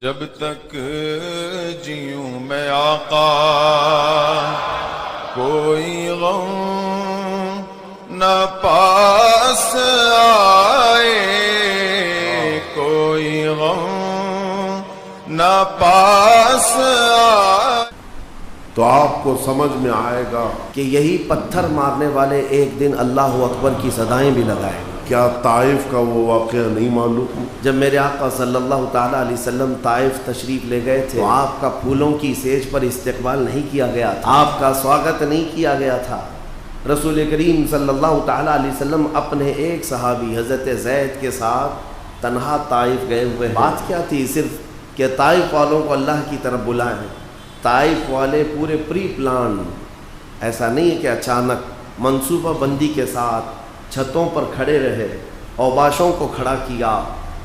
جب تک جیوں میں آقا کوئی غم نہ پاس آئے، کوئی غم نہ پاس آئے، تو آپ کو سمجھ میں آئے گا کہ یہی پتھر مارنے والے ایک دن اللہ اکبر کی صدائیں بھی لگائیں۔ کیا طائف کا وہ واقعہ نہیں معلوم؟ جب میرے آقا صلی اللہ تعالیٰ علیہ وسلم طائف تشریف لے گئے تھے تو آپ کا پھولوں کی سیج پر استقبال نہیں کیا گیا تھا، آپ کا سواگت نہیں کیا گیا تھا۔ رسول کریم صلی اللہ تعالیٰ علیہ وسلم اپنے ایک صحابی حضرت زید کے ساتھ تنہا طائف گئے ہوئے ہیں۔ بات کیا تھی؟ صرف کہ طائف والوں کو اللہ کی طرف بلائیں۔ طائف والے پورے پری پلان، ایسا نہیں ہے کہ اچانک، منصوبہ بندی کے ساتھ چھتوں پر کھڑے رہے، اوباشوں کو کھڑا کیا،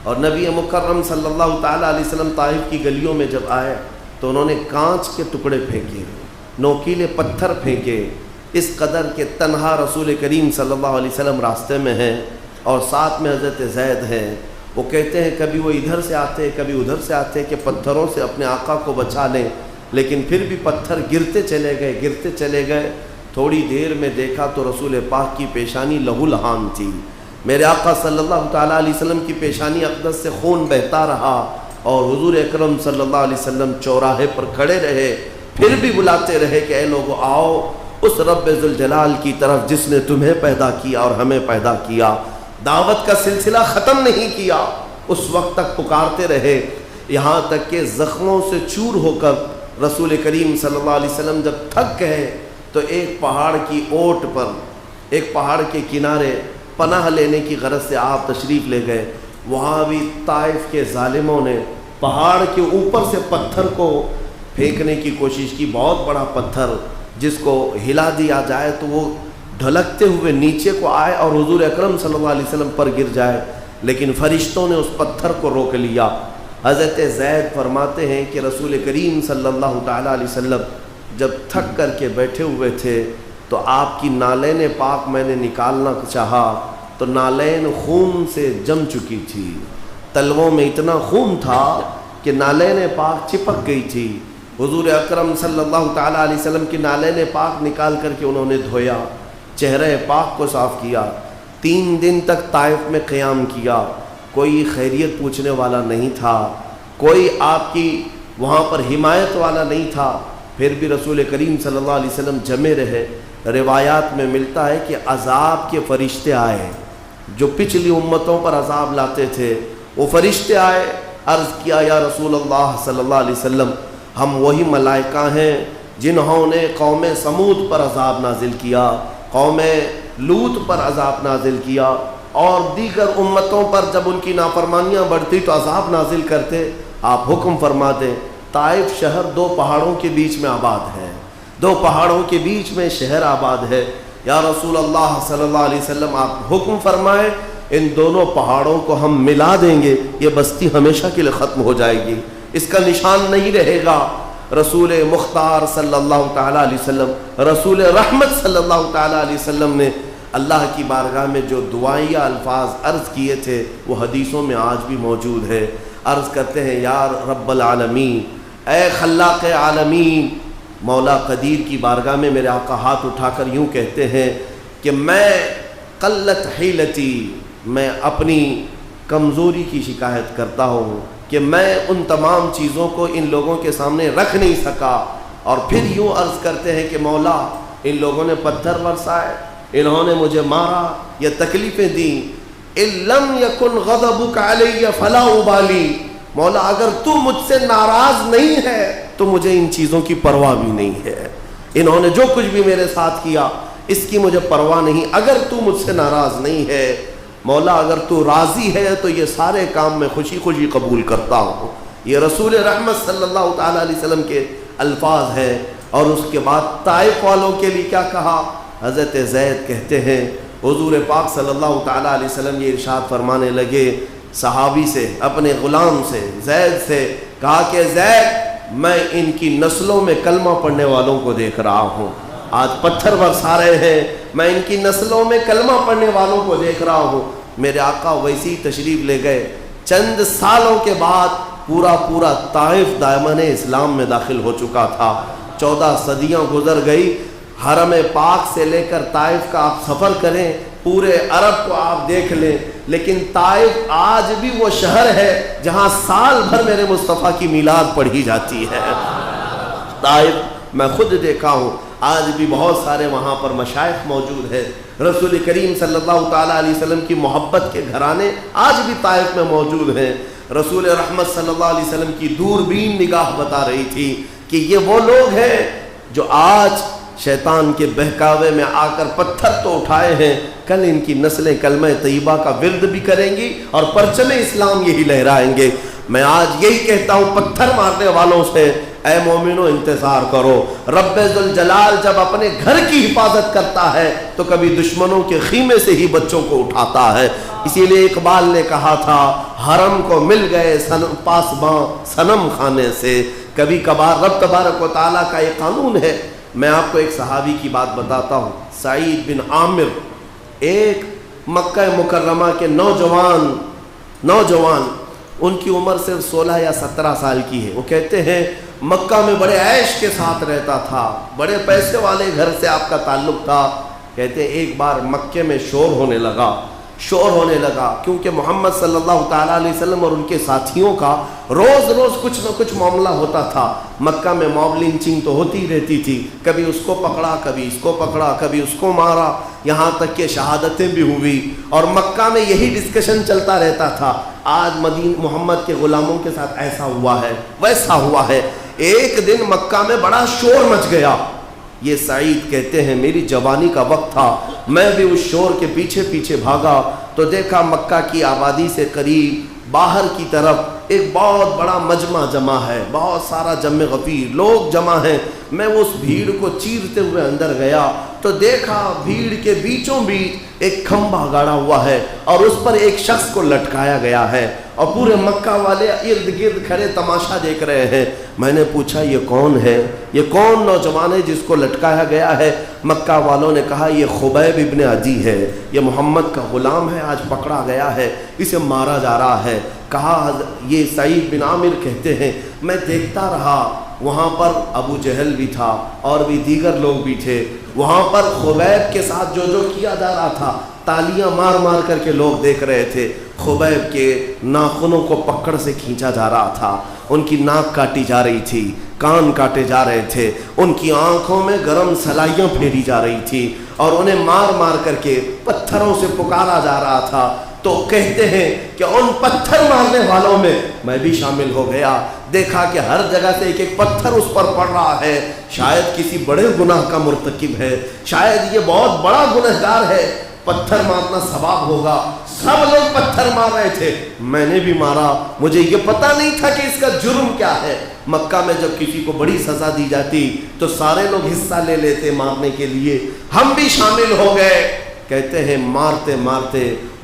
اور نبی مکرم صلی اللہ تعالیٰ علیہ وسلم طائف کی گلیوں میں جب آئے تو انہوں نے کانچ کے ٹکڑے پھینکے، نوکیلے پتھر پھینکے، اس قدر کہ تنہا رسول کریم صلی اللہ علیہ وسلم راستے میں ہیں اور ساتھ میں حضرت زید ہیں۔ وہ کہتے ہیں کبھی وہ ادھر سے آتے کبھی ادھر سے آتے کہ پتھروں سے اپنے آقا کو بچا لیں، لیکن پھر بھی پتھر گرتے چلے گئے۔ تھوڑی دیر میں دیکھا تو رسول پاک کی پیشانی لہو لہان تھی۔ میرے آقا صلی اللہ تعالیٰ علیہ وسلم کی پیشانی اقدس سے خون بہتا رہا، اور حضور اکرم صلی اللہ علیہ وسلم چوراہے پر کھڑے رہے، پھر بھی بلاتے رہے کہ اے لوگو آؤ اس رب ذوالجلال کی طرف جس نے تمہیں پیدا کیا اور ہمیں پیدا کیا۔ دعوت کا سلسلہ ختم نہیں کیا، اس وقت تک پکارتے رہے، یہاں تک کہ زخموں سے چور ہو کر رسول کریم صلی اللہ علیہ وسلم جب تھک گئے تو ایک پہاڑ کی اوٹ پر، ایک پہاڑ کے کنارے پناہ لینے کی غرض سے آپ تشریف لے گئے۔ وہاں بھی طائف کے ظالموں نے پہاڑ کے اوپر سے پتھر کو پھینکنے کی کوشش کی، بہت بڑا پتھر جس کو ہلا دیا جائے تو وہ ڈھلکتے ہوئے نیچے کو آئے اور حضور اکرم صلی اللہ علیہ وسلم پر گر جائے، لیکن فرشتوں نے اس پتھر کو روک لیا۔ حضرت زید فرماتے ہیں کہ رسول کریم صلی اللہ تعالیٰ علیہ وسلم جب تھک کر کے بیٹھے ہوئے تھے تو آپ کی نالین پاک میں نے نکالنا چاہا تو نالین خون سے جم چکی تھی، تلووں میں اتنا خون تھا کہ نالین پاک چپک گئی تھی۔ حضور اکرم صلی اللہ تعالیٰ علیہ وسلم کی نالین پاک نکال کر کے انہوں نے دھویا، چہرے پاک کو صاف کیا، 3 دن تک طائف میں قیام کیا۔ کوئی خیریت پوچھنے والا نہیں تھا، کوئی آپ کی وہاں پر حمایت والا نہیں تھا، پھر بھی رسول کریم صلی اللہ علیہ وسلم جمے رہے۔ روایات میں ملتا ہے کہ عذاب کے فرشتے آئے، جو پچھلی امتوں پر عذاب لاتے تھے، وہ فرشتے آئے، عرض کیا یا رسول اللہ صلی اللہ علیہ وسلم، ہم وہی ملائکہ ہیں جنہوں نے قوم سمود پر عذاب نازل کیا، قوم لوط پر عذاب نازل کیا، اور دیگر امتوں پر جب ان کی نافرمانیاں بڑھتی تو عذاب نازل کرتے۔ آپ حکم فرما دیں، طائف شہر 2 پہاڑوں کے بیچ میں آباد ہے، 2 پہاڑوں کے بیچ میں شہر آباد ہے۔ یا رسول اللہ صلی اللہ علیہ وسلم آپ حکم فرمائیں، ان دونوں پہاڑوں کو ہم ملا دیں گے، یہ بستی ہمیشہ کے لیے ختم ہو جائے گی، اس کا نشان نہیں رہے گا۔ رسول مختار صلی اللہ تعالیٰ علیہ وسلم، رسول رحمت صلی اللہ تعالیٰ علیہ وسلم نے اللہ کی بارگاہ میں جو دعائیہ الفاظ عرض کیے تھے وہ حدیثوں میں آج بھی موجود ہے۔ عرض کرتے ہیں یا رب العالمین، اے خلاق عالمین، مولا قدیر کی بارگاہ میں میرے آقا ہاتھ اٹھا کر یوں کہتے ہیں کہ میں قلت حیلتی، میں اپنی کمزوری کی شکایت کرتا ہوں کہ میں ان تمام چیزوں کو ان لوگوں کے سامنے رکھ نہیں سکا۔ اور پھر یوں عرض کرتے ہیں کہ مولا ان لوگوں نے پتھر برسائے، انہوں نے مجھے مارا یا تکلیفیں دیں، ان لم یکن غضبک علی فلا ابالی، مولا اگر تو مجھ سے ناراض نہیں ہے تو مجھے ان چیزوں کی پرواہ بھی نہیں ہے، انہوں نے جو کچھ بھی میرے ساتھ کیا اس کی مجھے پرواہ نہیں، اگر تو مجھ سے ناراض نہیں ہے مولا، اگر تو راضی ہے تو یہ سارے کام میں خوشی خوشی قبول کرتا ہوں۔ یہ رسول رحمت صلی اللہ تعالیٰ علیہ وسلم کے الفاظ ہیں۔ اور اس کے بعد طائف والوں کے لیے کیا کہا؟ حضرت زید کہتے ہیں حضور پاک صلی اللہ تعالیٰ علیہ وسلم یہ ارشاد فرمانے لگے صحابی سے، اپنے غلام سے، زید سے، کہا کہ زید میں ان کی نسلوں میں کلمہ پڑھنے والوں کو دیکھ رہا ہوں، آج پتھر برسا رہے ہیں، میں ان کی نسلوں میں کلمہ پڑھنے والوں کو دیکھ رہا ہوں۔ میرے آقا ویسی تشریف لے گئے، چند سالوں کے بعد پورا طائف دامن اسلام میں داخل ہو چکا تھا. 14 صدیاں گزر گئی. حرم پاک سے لے کر طائف کا آپ سفر کریں, پورے عرب کو آپ دیکھ لیں, لیکن طائف آج بھی وہ شہر ہے جہاں سال بھر میرے مصطفیٰ کی میلاد پڑھی جاتی ہے. طائف میں خود دیکھا ہوں, آج بھی بہت سارے وہاں پر مشائخ موجود ہیں. رسول کریم صلی اللہ تعالیٰ علیہ وسلم کی محبت کے گھرانے آج بھی طائف میں موجود ہیں. رسول رحمت صلی اللہ علیہ وسلم کی دوربین نگاہ بتا رہی تھی کہ یہ وہ لوگ ہیں جو آج شیطان کے بہکاوے میں آ کر پتھر تو اٹھائے ہیں, کل ان کی نسلیں کلمہ طیبہ کا ورد بھی کریں گی اور پرچم اسلام یہی لہرائیں گے. میں آج یہی کہتا ہوں پتھر مارنے والوں سے, اے مومنو انتظار کرو. رب ذوالجلال جب اپنے گھر کی حفاظت کرتا ہے تو کبھی دشمنوں کے خیمے سے ہی بچوں کو اٹھاتا ہے. اسی لیے اقبال نے کہا تھا, حرم کو مل گئے پاسباں صنم خانے سے. کبھی کبھار رب تبارک و تعالیٰ کا یہ قانون ہے. میں آپ کو ایک صحابی کی بات بتاتا ہوں, سعید بن عامر, ایک مکہ مکرمہ کے نوجوان, ان کی عمر صرف 16 یا 17 سال کی ہے. وہ کہتے ہیں مکہ میں بڑے عیش کے ساتھ رہتا تھا, بڑے پیسے والے گھر سے آپ کا تعلق تھا. کہتے ہیں ایک بار مکے میں شور ہونے لگا, کیونکہ محمد صلی اللہ تعالیٰ علیہ وسلم اور ان کے ساتھیوں کا روز کچھ نہ کچھ معاملہ ہوتا تھا. مکہ میں موب لنچنگ تو ہوتی رہتی تھی, کبھی اس کو پکڑا, کبھی اس کو پکڑا, کبھی اس کو مارا, یہاں تک کہ شہادتیں بھی ہوئی, اور مکہ میں یہی ڈسکشن چلتا رہتا تھا. آج محمد کے غلاموں کے ساتھ ایسا ہوا ہے, ویسا ہوا ہے. ایک دن مکہ میں بڑا شور مچ گیا. یہ سعید کہتے ہیں میری جوانی کا وقت تھا, میں بھی اس شور کے پیچھے بھاگا تو دیکھا مکہ کی آبادی سے قریب باہر کی طرف ایک بہت بڑا مجمع جمع ہے, بہت سارا جمع غفیر لوگ جمع ہیں. میں اس بھیڑ کو چیرتے ہوئے اندر گیا تو دیکھا بھیڑ کے بیچوں بیچ ایک کھمبا گاڑا ہوا ہے اور اس پر ایک شخص کو لٹکایا گیا ہے, اور پورے مکہ والے ارد گرد کھڑے تماشا دیکھ رہے ہیں. میں نے پوچھا یہ کون ہے, یہ کون نوجوان ہے جس کو لٹکایا گیا ہے؟ مکہ والوں نے کہا یہ خبیب ابن عدی ہے, یہ محمد کا غلام ہے, آج پکڑا گیا ہے, اسے مارا جا رہا ہے. کہا یہ سعید بن عامر کہتے ہیں میں دیکھتا رہا, وہاں پر ابو جہل بھی تھا اور بھی دیگر لوگ بھی تھے. وہاں پر خبیب کے ساتھ جو کیا جا رہا تھا, تالیاں مار کر کے لوگ دیکھ رہے تھے. خبیب کے ناخنوں کو پکڑ سے کھینچا جا رہا تھا, ان کی ناک کاٹی جا رہی تھی, کان کاٹے جا رہے تھے, ان کی آنکھوں میں گرم سلائیاں پھیری جا رہی تھی, اور انہیں مار کر کے پتھروں سے پکارا جا رہا تھا. تو کہتے ہیں کہ ان پتھر مارنے والوں میں میں بھی شامل ہو گیا. دیکھا کہ ہر جگہ سے ایک پتھر اس پر پڑ رہا ہے, شاید کسی بڑے گناہ کا مرتکب ہے, شاید یہ بہت بڑا گنہگار ہے, پتھر مارنا ثواب ہوگا. سب لوگ پتھر مار رہے تھے, میں نے بھی مارا. مجھے یہ پتہ نہیں تھا کہ اس کا جرم کیا ہے. مکہ میں جب کسی کو بڑی سزا دی جاتی تو سارے لوگ حصہ لے لیتے مارنے کے لیے, ہم بھی شامل ہو گئے. کہتے ہیں مارتے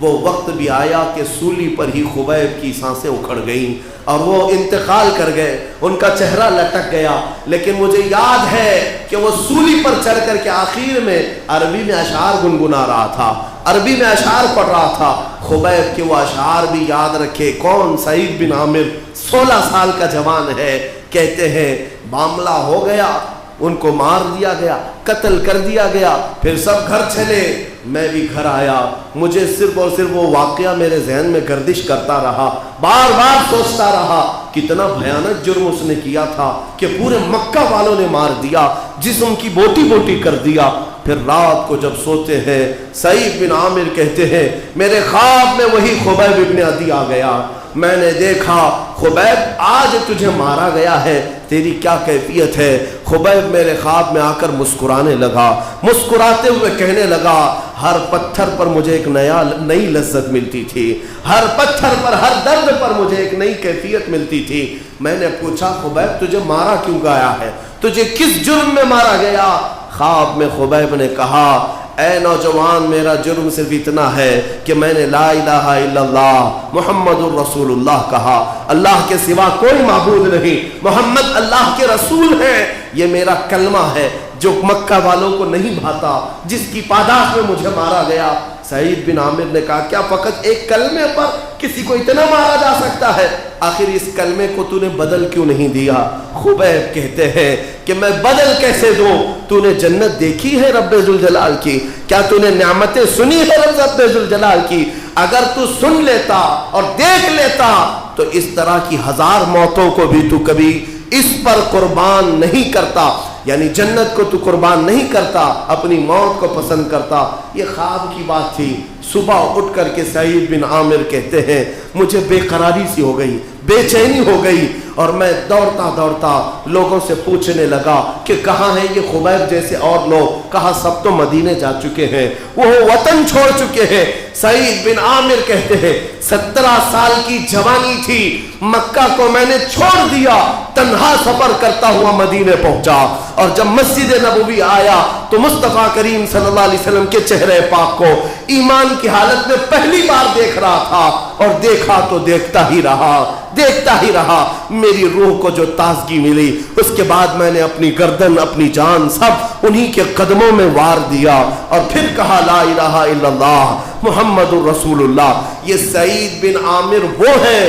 وہ وقت بھی آیا کہ سولی پر ہی خبیب کی سانسیں اکھڑ گئیں اور وہ انتقال کر گئے, ان کا چہرہ لٹک گیا. لیکن مجھے یاد ہے کہ وہ سولی پر چڑھ کر کے آخر میں عربی میں اشعار گنگنا رہا تھا, عربی میں اشعار پڑھ رہا تھا. خبیب کے وہ اشعار بھی یاد رکھے. کون؟ سعید بن عامر, 16 سال کا جوان ہے. کہتے ہیں معاملہ ہو گیا, ان کو مار دیا گیا, قتل کر دیا گیا. پھر سب گھر چلے, میں بھی گھر آیا. مجھے صرف اور صرف وہ واقعہ میرے ذہن میں گردش کرتا رہا, بار بار سوچتا رہا کتنا بھیانک جرم اس نے کیا تھا کہ پورے مکہ والوں نے مار دیا, جسم کی بوٹی بوٹی کر دیا. پھر رات کو جب سوتے ہیں, سعید بن عامر کہتے ہیں میرے خواب میں وہی خبیب ابن عدی آ گیا. میں نے دیکھا خبیب آج تجھے مارا گیا ہے, تیری کیا کیفیت ہے؟ خبیب میرے خواب میں آ کر مسکرانے لگا, مسکراتے ہوئے کہنے لگا ہر پتھر پر مجھے ایک نئی لذت ملتی تھی, ہر پتھر پر, ہر درد پر مجھے ایک نئی کیفیت ملتی تھی. میں نے پوچھا خبیب تجھے مارا کیوں گیا ہے, تجھے کس جرم میں مارا گیا؟ خواب میں خبیب نے کہا اے نوجوان میرا جرم صرف اتنا ہے کہ میں نے لا الہ الا اللہ محمد الرسول اللہ کہا, اللہ کے سوا کوئی معبود نہیں, محمد اللہ کے رسول ہیں. یہ میرا کلمہ ہے جو مکہ والوں کو نہیں بھاتا, جس کی پاداش میں مجھے مارا گیا. سعید بن عامر نے کہا کیا فقط ایک کلمے پر کسی کو اتنا مارا جا سکتا ہے؟ آخر اس کلمے کو تو نے بدل کیوں نہیں دیا؟ خبیب کہتے ہیں کہ میں بدل کیسے دوں؟ تو نے جنت دیکھی ہے رب ذوالجلال کی؟ کیا تو نے نعمتیں سنی ہے رب ذوالجلال کی؟ اگر تو سن لیتا اور دیکھ لیتا تو اس طرح کی 1000 موتوں کو بھی تو کبھی اس پر قربان نہیں کرتا، یعنی جنت کو تو قربان نہیں کرتا، اپنی موت کو پسند کرتا۔ یہ خواب کی بات تھی۔ صبح اٹھ کر کے سعید بن عامر کہتے ہیں مجھے بے قراری سی ہو گئی، بے چینی ہو گئی، اور میں دوڑتا دوڑتا لوگوں سے پوچھنے لگا کہ کہاں ہیں یہ خبیب جیسے اور لوگ؟ کہا سب تو مدینے جا چکے ہیں، وہ وطن چھوڑ چکے ہیں۔ سعید بن عامر کہتے ہیں 17 سال کی جوانی تھی، مکہ کو میں نے چھوڑ دیا، تنہا سفر کرتا ہوا مدینے پہنچا، اور جب مسجد نبوی آیا تو مصطفیٰ کریم صلی اللہ علیہ وسلم کے چہرے پاک کو ایمان کی حالت میں پہلی بار دیکھ رہا تھا، اور دیکھا تو دیکھتا ہی رہا، میری روح کو جو تازگی ملی، اس کے بعد میں نے اپنی گردن اپنی جان سب انہی کے قدموں میں وار دیا، اور پھر کہا لا الہ الا اللہ محمد الرسول اللہ۔ یہ سعید بن عامر وہ ہیں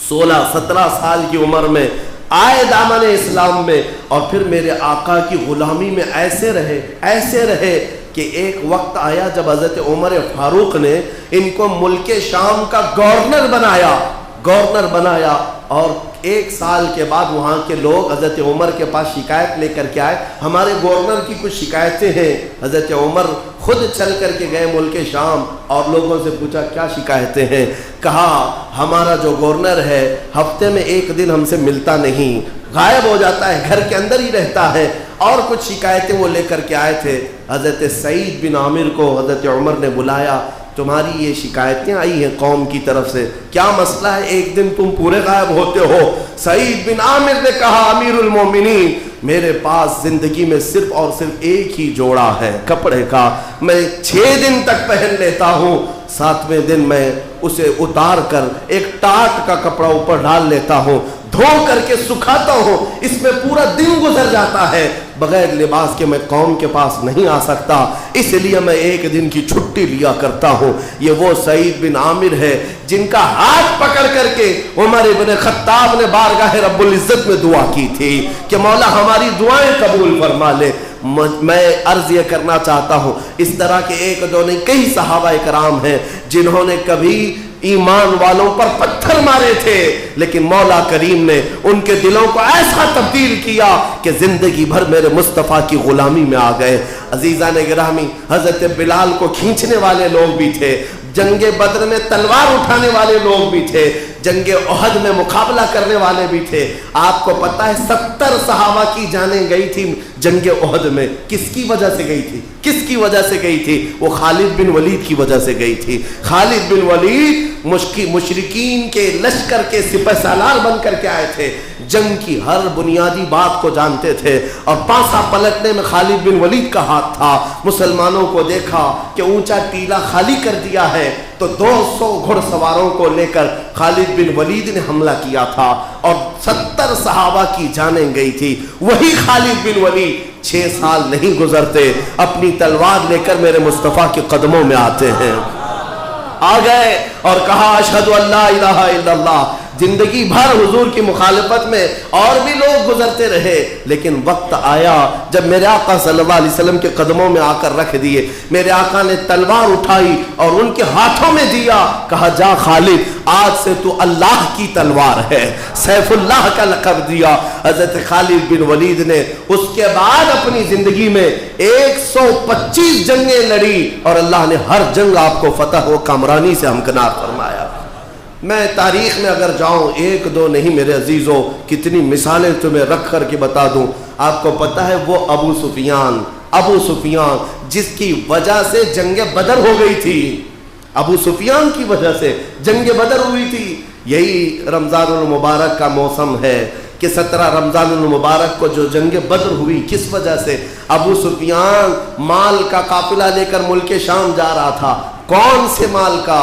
16-17 سال کی عمر میں آئے دامن اسلام میں، اور پھر میرے آقا کی غلامی میں ایسے رہے کہ ایک وقت آیا جب حضرت عمر فاروق نے ان کو ملک شام کا گورنر بنایا، اور 1 سال کے بعد وہاں کے لوگ حضرت عمر کے پاس شکایت لے کر کے آئے، ہمارے گورنر کی کچھ شکایتیں ہیں۔ حضرت عمر خود چل کر کے گئے ملک شام، اور لوگوں سے پوچھا کیا شکایتیں ہیں؟ کہا ہمارا جو گورنر ہے ہفتے میں 1 دن ہم سے ملتا نہیں، غائب ہو جاتا ہے، گھر کے اندر ہی رہتا ہے، اور کچھ شکایتیں وہ لے کر کے آئے تھے۔ حضرت سعید بن عامر کو حضرت عمر نے بلایا، تمہاری یہ شکایتیں آئی ہیں قوم کی طرف سے، کیا مسئلہ ہے؟ 1 دن تم پورے غائب ہوتے ہو۔ سعید بن عامر نے کہا امیر المومنین، میرے پاس زندگی میں صرف اور صرف ایک ہی جوڑا ہے کپڑے کا، میں 6 دن تک پہن لیتا ہوں، 7ویں دن میں اسے اتار کر ایک ٹاٹ کا کپڑا اوپر ڈال لیتا ہوں، دھو کر کے سکھاتا ہوں، اس میں پورا دن گزر جاتا ہے، بغیر لباس کے میں قوم کے پاس نہیں آ سکتا، اس لیے میں 1 دن کی چھٹی لیا کرتا ہوں۔ یہ وہ سعید بن عامر ہے جن کا ہاتھ پکڑ کر کے عمر ابن خطاب نے بارگاہ رب العزت میں دعا کی تھی کہ مولا ہماری دعائیں قبول فرما لے۔ میں عرض یہ کرنا چاہتا ہوں، اس طرح کے 1-2 نہیں کئی صحابہ کرام ہیں جنہوں نے کبھی ایمان والوں پر پتھر مارے تھے، لیکن مولا کریم نے ان کے دلوں کو ایسا تبدیل کیا کہ زندگی بھر میرے مصطفیٰ کی غلامی میں آ گئے۔ عزیزان گرامی، حضرت بلال کو کھینچنے والے لوگ بھی تھے، جنگ بدر میں تلوار اٹھانے والے لوگ بھی تھے، جنگ احد میں مقابلہ کرنے والے بھی تھے۔ آپ کو پتا ہے 70 صحابہ کی جانیں گئی تھی جنگ احد میں، کس کی وجہ سے گئی تھی؟ وہ خالد بن ولید کی وجہ سے گئی تھی۔ خالد بن ولید مشرکین کے لشکر کے سپہ سالار بن کر کے آئے تھے، جنگ کی ہر بنیادی بات کو جانتے تھے، اور پانسا پلٹنے میں خالد بن ولید کا ہاتھ تھا۔ مسلمانوں کو دیکھا کہ اونچا ٹیلا خالی کر دیا ہے، تو 200 گھڑ سواروں کو لے کر خالد بن ولید نے حملہ کیا تھا، اور 70 صحابہ کی جانیں گئی تھی۔ وہی خالد بن ولید 6 سال نہیں گزرتے اپنی تلوار لے کر میرے مصطفیٰ کے قدموں میں آتے ہیں، آ گئے اور کہا اشہد ان لا الہ الا اللہ۔ زندگی بھر حضور کی مخالفت میں اور بھی لوگ گزرتے رہے، لیکن وقت آیا جب میرے آقا صلی اللہ علیہ وسلم کے قدموں میں آ کر رکھ دیے، میرے آقا نے تلوار اٹھائی اور ان کے ہاتھوں میں دیا، کہا جا خالد، آج سے تو اللہ کی تلوار ہے، سیف اللہ کا لقب دیا۔ حضرت خالد بن ولید نے اس کے بعد اپنی زندگی میں 125 جنگیں لڑی، اور اللہ نے ہر جنگ آپ کو فتح و کامرانی سے ہمکنار فرمایا۔ میں تاریخ میں اگر جاؤں 1-2 نہیں میرے عزیزوں، کتنی مثالیں تمہیں رکھ کر کے بتا دوں۔ آپ کو پتا ہے وہ ابو سفیان جس کی وجہ سے جنگ بدر ہو گئی تھی، ابو سفیان کی وجہ سے جنگ بدر ہوئی تھی۔ یہی رمضان المبارک کا موسم ہے کہ 17 رمضان المبارک کو جو جنگ بدر ہوئی، کس وجہ سے؟ ابو سفیان مال کا قافلہ لے کر ملک شام جا رہا تھا۔ کون سے مال کا؟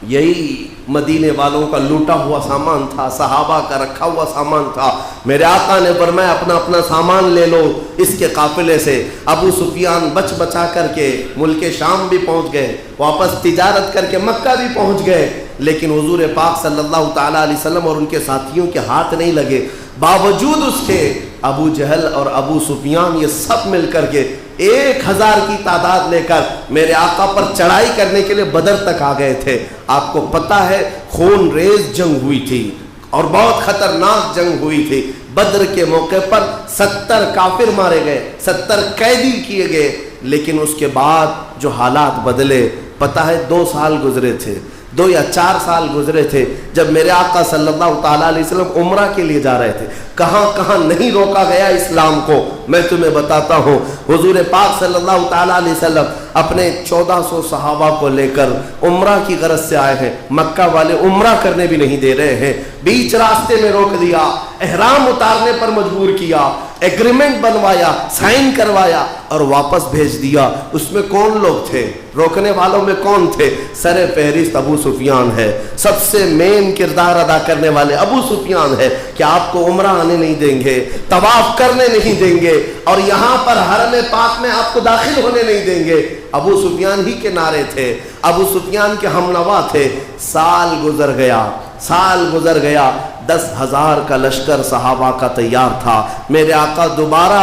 یہی مدینے والوں کا لوٹا ہوا سامان تھا، صحابہ کا رکھا ہوا سامان تھا۔ میرے آقا نے فرمایا اپنا اپنا سامان لے لو اس کے قافلے سے۔ ابو سفیان بچ بچا کر کے ملک شام بھی پہنچ گئے، واپس تجارت کر کے مکہ بھی پہنچ گئے، لیکن حضور پاک صلی اللہ تعالیٰ علیہ وسلم اور ان کے ساتھیوں کے ہاتھ نہیں لگے۔ باوجود اس کے ابو جہل اور ابو سفیان یہ سب مل کر کے 1000 کی تعداد لے کر میرے آقا پر چڑھائی کرنے کے لیے بدر تک آ گئے تھے۔ آپ کو پتہ ہے خون ریز جنگ ہوئی تھی اور بہت خطرناک جنگ ہوئی تھی۔ بدر کے موقع پر 70 کافر مارے گئے، 70 قیدی کیے گئے، لیکن اس کے بعد جو حالات بدلے، پتہ ہے 2 سال گزرے تھے، 2 یا 4 سال گزرے تھے جب میرے آقا صلی اللہ تعالیٰ علیہ وسلم عمرہ کے لیے جا رہے تھے۔ کہاں کہاں نہیں روکا گیا اسلام کو، میں تمہیں بتاتا ہوں۔ حضور پاک صلی اللہ تعالیٰ علیہ وسلم اپنے 1400 صحابہ کو لے کر عمرہ کی غرض سے آئے ہیں، مکہ والے عمرہ کرنے بھی نہیں دے رہے ہیں، بیچ راستے میں روک دیا، احرام اتارنے پر مجبور کیا، ایگریمنٹ بنوایا، سائن کروایا اور واپس بھیج دیا۔ اس میں کون لوگ تھے؟ روکنے والوں میں کون تھے؟ سر فہرست ابو سفیان ہے، سب سے مین کردار ادا کرنے والے ابو سفیان ہے کہ آپ کو عمرہ آنے نہیں دیں گے، طواف کرنے نہیں دیں گے، اور یہاں پر حرم پاک میں آپ کو داخل ہونے نہیں دیں گے۔ ابو سفیان ہی کے نعرے تھے، ابو سفیان کے ہمنوا تھے۔ سال گزر گیا، 10,000 کا لشکر صحابہ کا تیار تھا۔ میرے آقا دوبارہ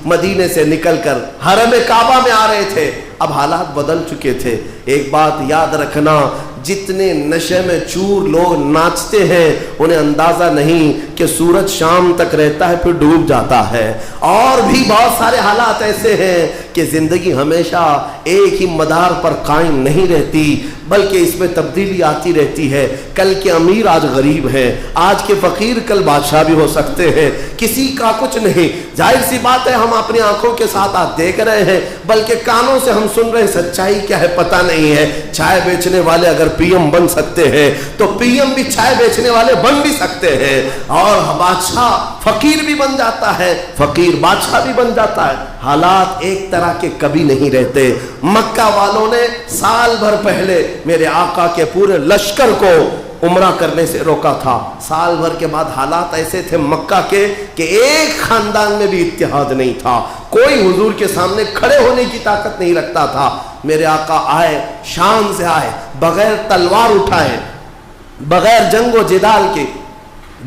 مدینے سے نکل کر حرم کعبہ میں آ رہے تھے۔ اب حالات بدل چکے تھے۔ ایک بات یاد رکھنا، جتنے نشے میں چور لوگ ناچتے ہیں انہیں اندازہ نہیں کہ سورج شام تک رہتا ہے پھر ڈوب جاتا ہے۔ اور بھی بہت سارے حالات ایسے ہیں کہ زندگی ہمیشہ ایک ہی مدار پر قائم نہیں رہتی، بلکہ اس میں تبدیلی آتی رہتی ہے۔ کل کے امیر آج غریب ہیں، آج کے فقیر کل بادشاہ بھی ہو سکتے ہیں، کسی کا کچھ نہیں۔ ظاہر سی بات ہے ہم اپنی آنکھوں کے ساتھ آج دیکھ رہے ہیں، بلکہ کانوں سے ہم سن رہے ہیں، سچائی کیا ہے پتہ نہیں ہے۔ چائے بیچنے والے اگر پی ایم بن سکتے ہیں تو پی ایم بھی چائے بیچنے والے بن بھی سکتے ہیں، اور بادشاہ فقیر بھی بن جاتا ہے، فقیر بادشاہ بھی بن جاتا ہے۔ حالات ایک طرح کے کبھی نہیں رہتے۔ مکہ والوں نے سال بھر پہلے میرے آقا کے پورے لشکر کو عمرہ کرنے سے روکا تھا۔ سال بھر کے بعد حالات ایسے تھے مکہ کے کہ ایک خاندان میں بھی اتحاد نہیں تھا، کوئی حضور کے سامنے کھڑے ہونے کی طاقت نہیں رکھتا تھا۔ میرے آقا آئے، شام سے آئے، بغیر تلوار اٹھائے، بغیر جنگ و جدال کے،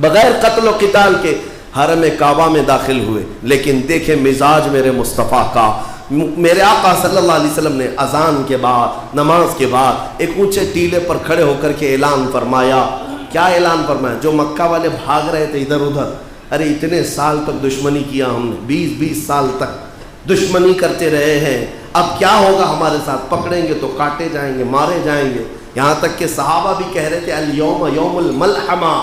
بغیر قتل و قتال کے حرم کعبہ میں داخل ہوئے۔ لیکن دیکھیں مزاج میرے مصطفیٰ کا، میرے آقا صلی اللہ علیہ وسلم نے اذان کے بعد، نماز کے بعد ایک اونچے ٹیلے پر کھڑے ہو کر کے اعلان فرمایا۔ کیا اعلان فرمایا؟ جو مکہ والے بھاگ رہے تھے ادھر ادھر، ارے اتنے سال تک دشمنی کیا ہم نے، 20 سال تک دشمنی کرتے رہے ہیں، اب کیا ہوگا ہمارے ساتھ؟ پکڑیں گے تو کاٹے جائیں گے، مارے جائیں گے۔ یہاں تک کہ صحابہ بھی کہہ رہے تھے الیوم یوم الملحمہ،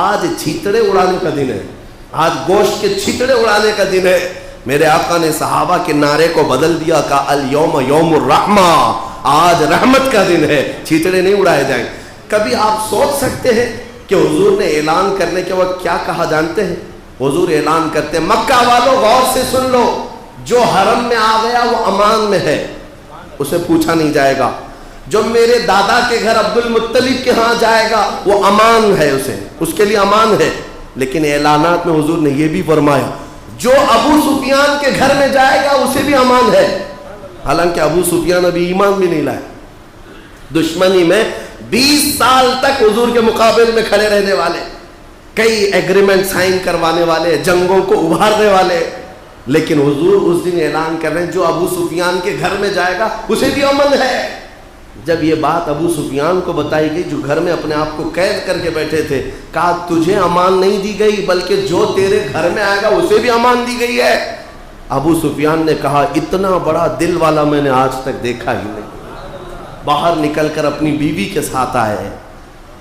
آج چھیتڑے اڑانے کا دن ہے، آج گوشت کے چھیتڑے اڑانے کا دن ہے۔ میرے آقا نے صحابہ کے نعرے کو بدل دیا، کہا الیوم یوم الرحمہ، آج رحمت کا دن ہے، چھیتڑے نہیں اڑائے جائیں۔ کبھی آپ سوچ سکتے ہیں کہ حضور نے اعلان کرنے کے وقت کیا کہا جانتے ہیں؟ حضور اعلان کرتے ہیں، مکہ والوں غور سے سن لو، جو حرم میں آ گیا وہ امان میں ہے، اسے پوچھا نہیں جائے گا۔ جو میرے دادا کے گھر عبد المطلب کے ہاں جائے گا وہ امان ہے، اسے اس کے لیے امان ہے۔ لیکن اعلانات میں حضور نے یہ بھی فرمایا، جو ابو سفیان کے گھر میں جائے گا اسے بھی امان ہے۔ حالانکہ ابو سفیان ابھی ایمان بھی نہیں لائے، دشمنی میں 20 سال تک حضور کے مقابل میں کھڑے رہنے والے، کئی ایگریمنٹ سائن کروانے والے، جنگوں کو ابھارنے والے، لیکن حضور اس دن اعلان کر رہے ہیں جو ابو سفیان کے گھر میں جائے گا اسے بھی امن ہے۔ جب یہ بات ابو سفیان کو بتائی گئی جو گھر میں اپنے آپ کو قید کر کے بیٹھے تھے، کہا تجھے امان نہیں دی گئی بلکہ جو تیرے گھر میں آئے گا اسے بھی امان دی گئی ہے۔ ابو سفیان نے کہا اتنا بڑا دل والا میں نے آج تک دیکھا ہی نہیں۔ باہر نکل کر اپنی بیوی کے ساتھ آئے،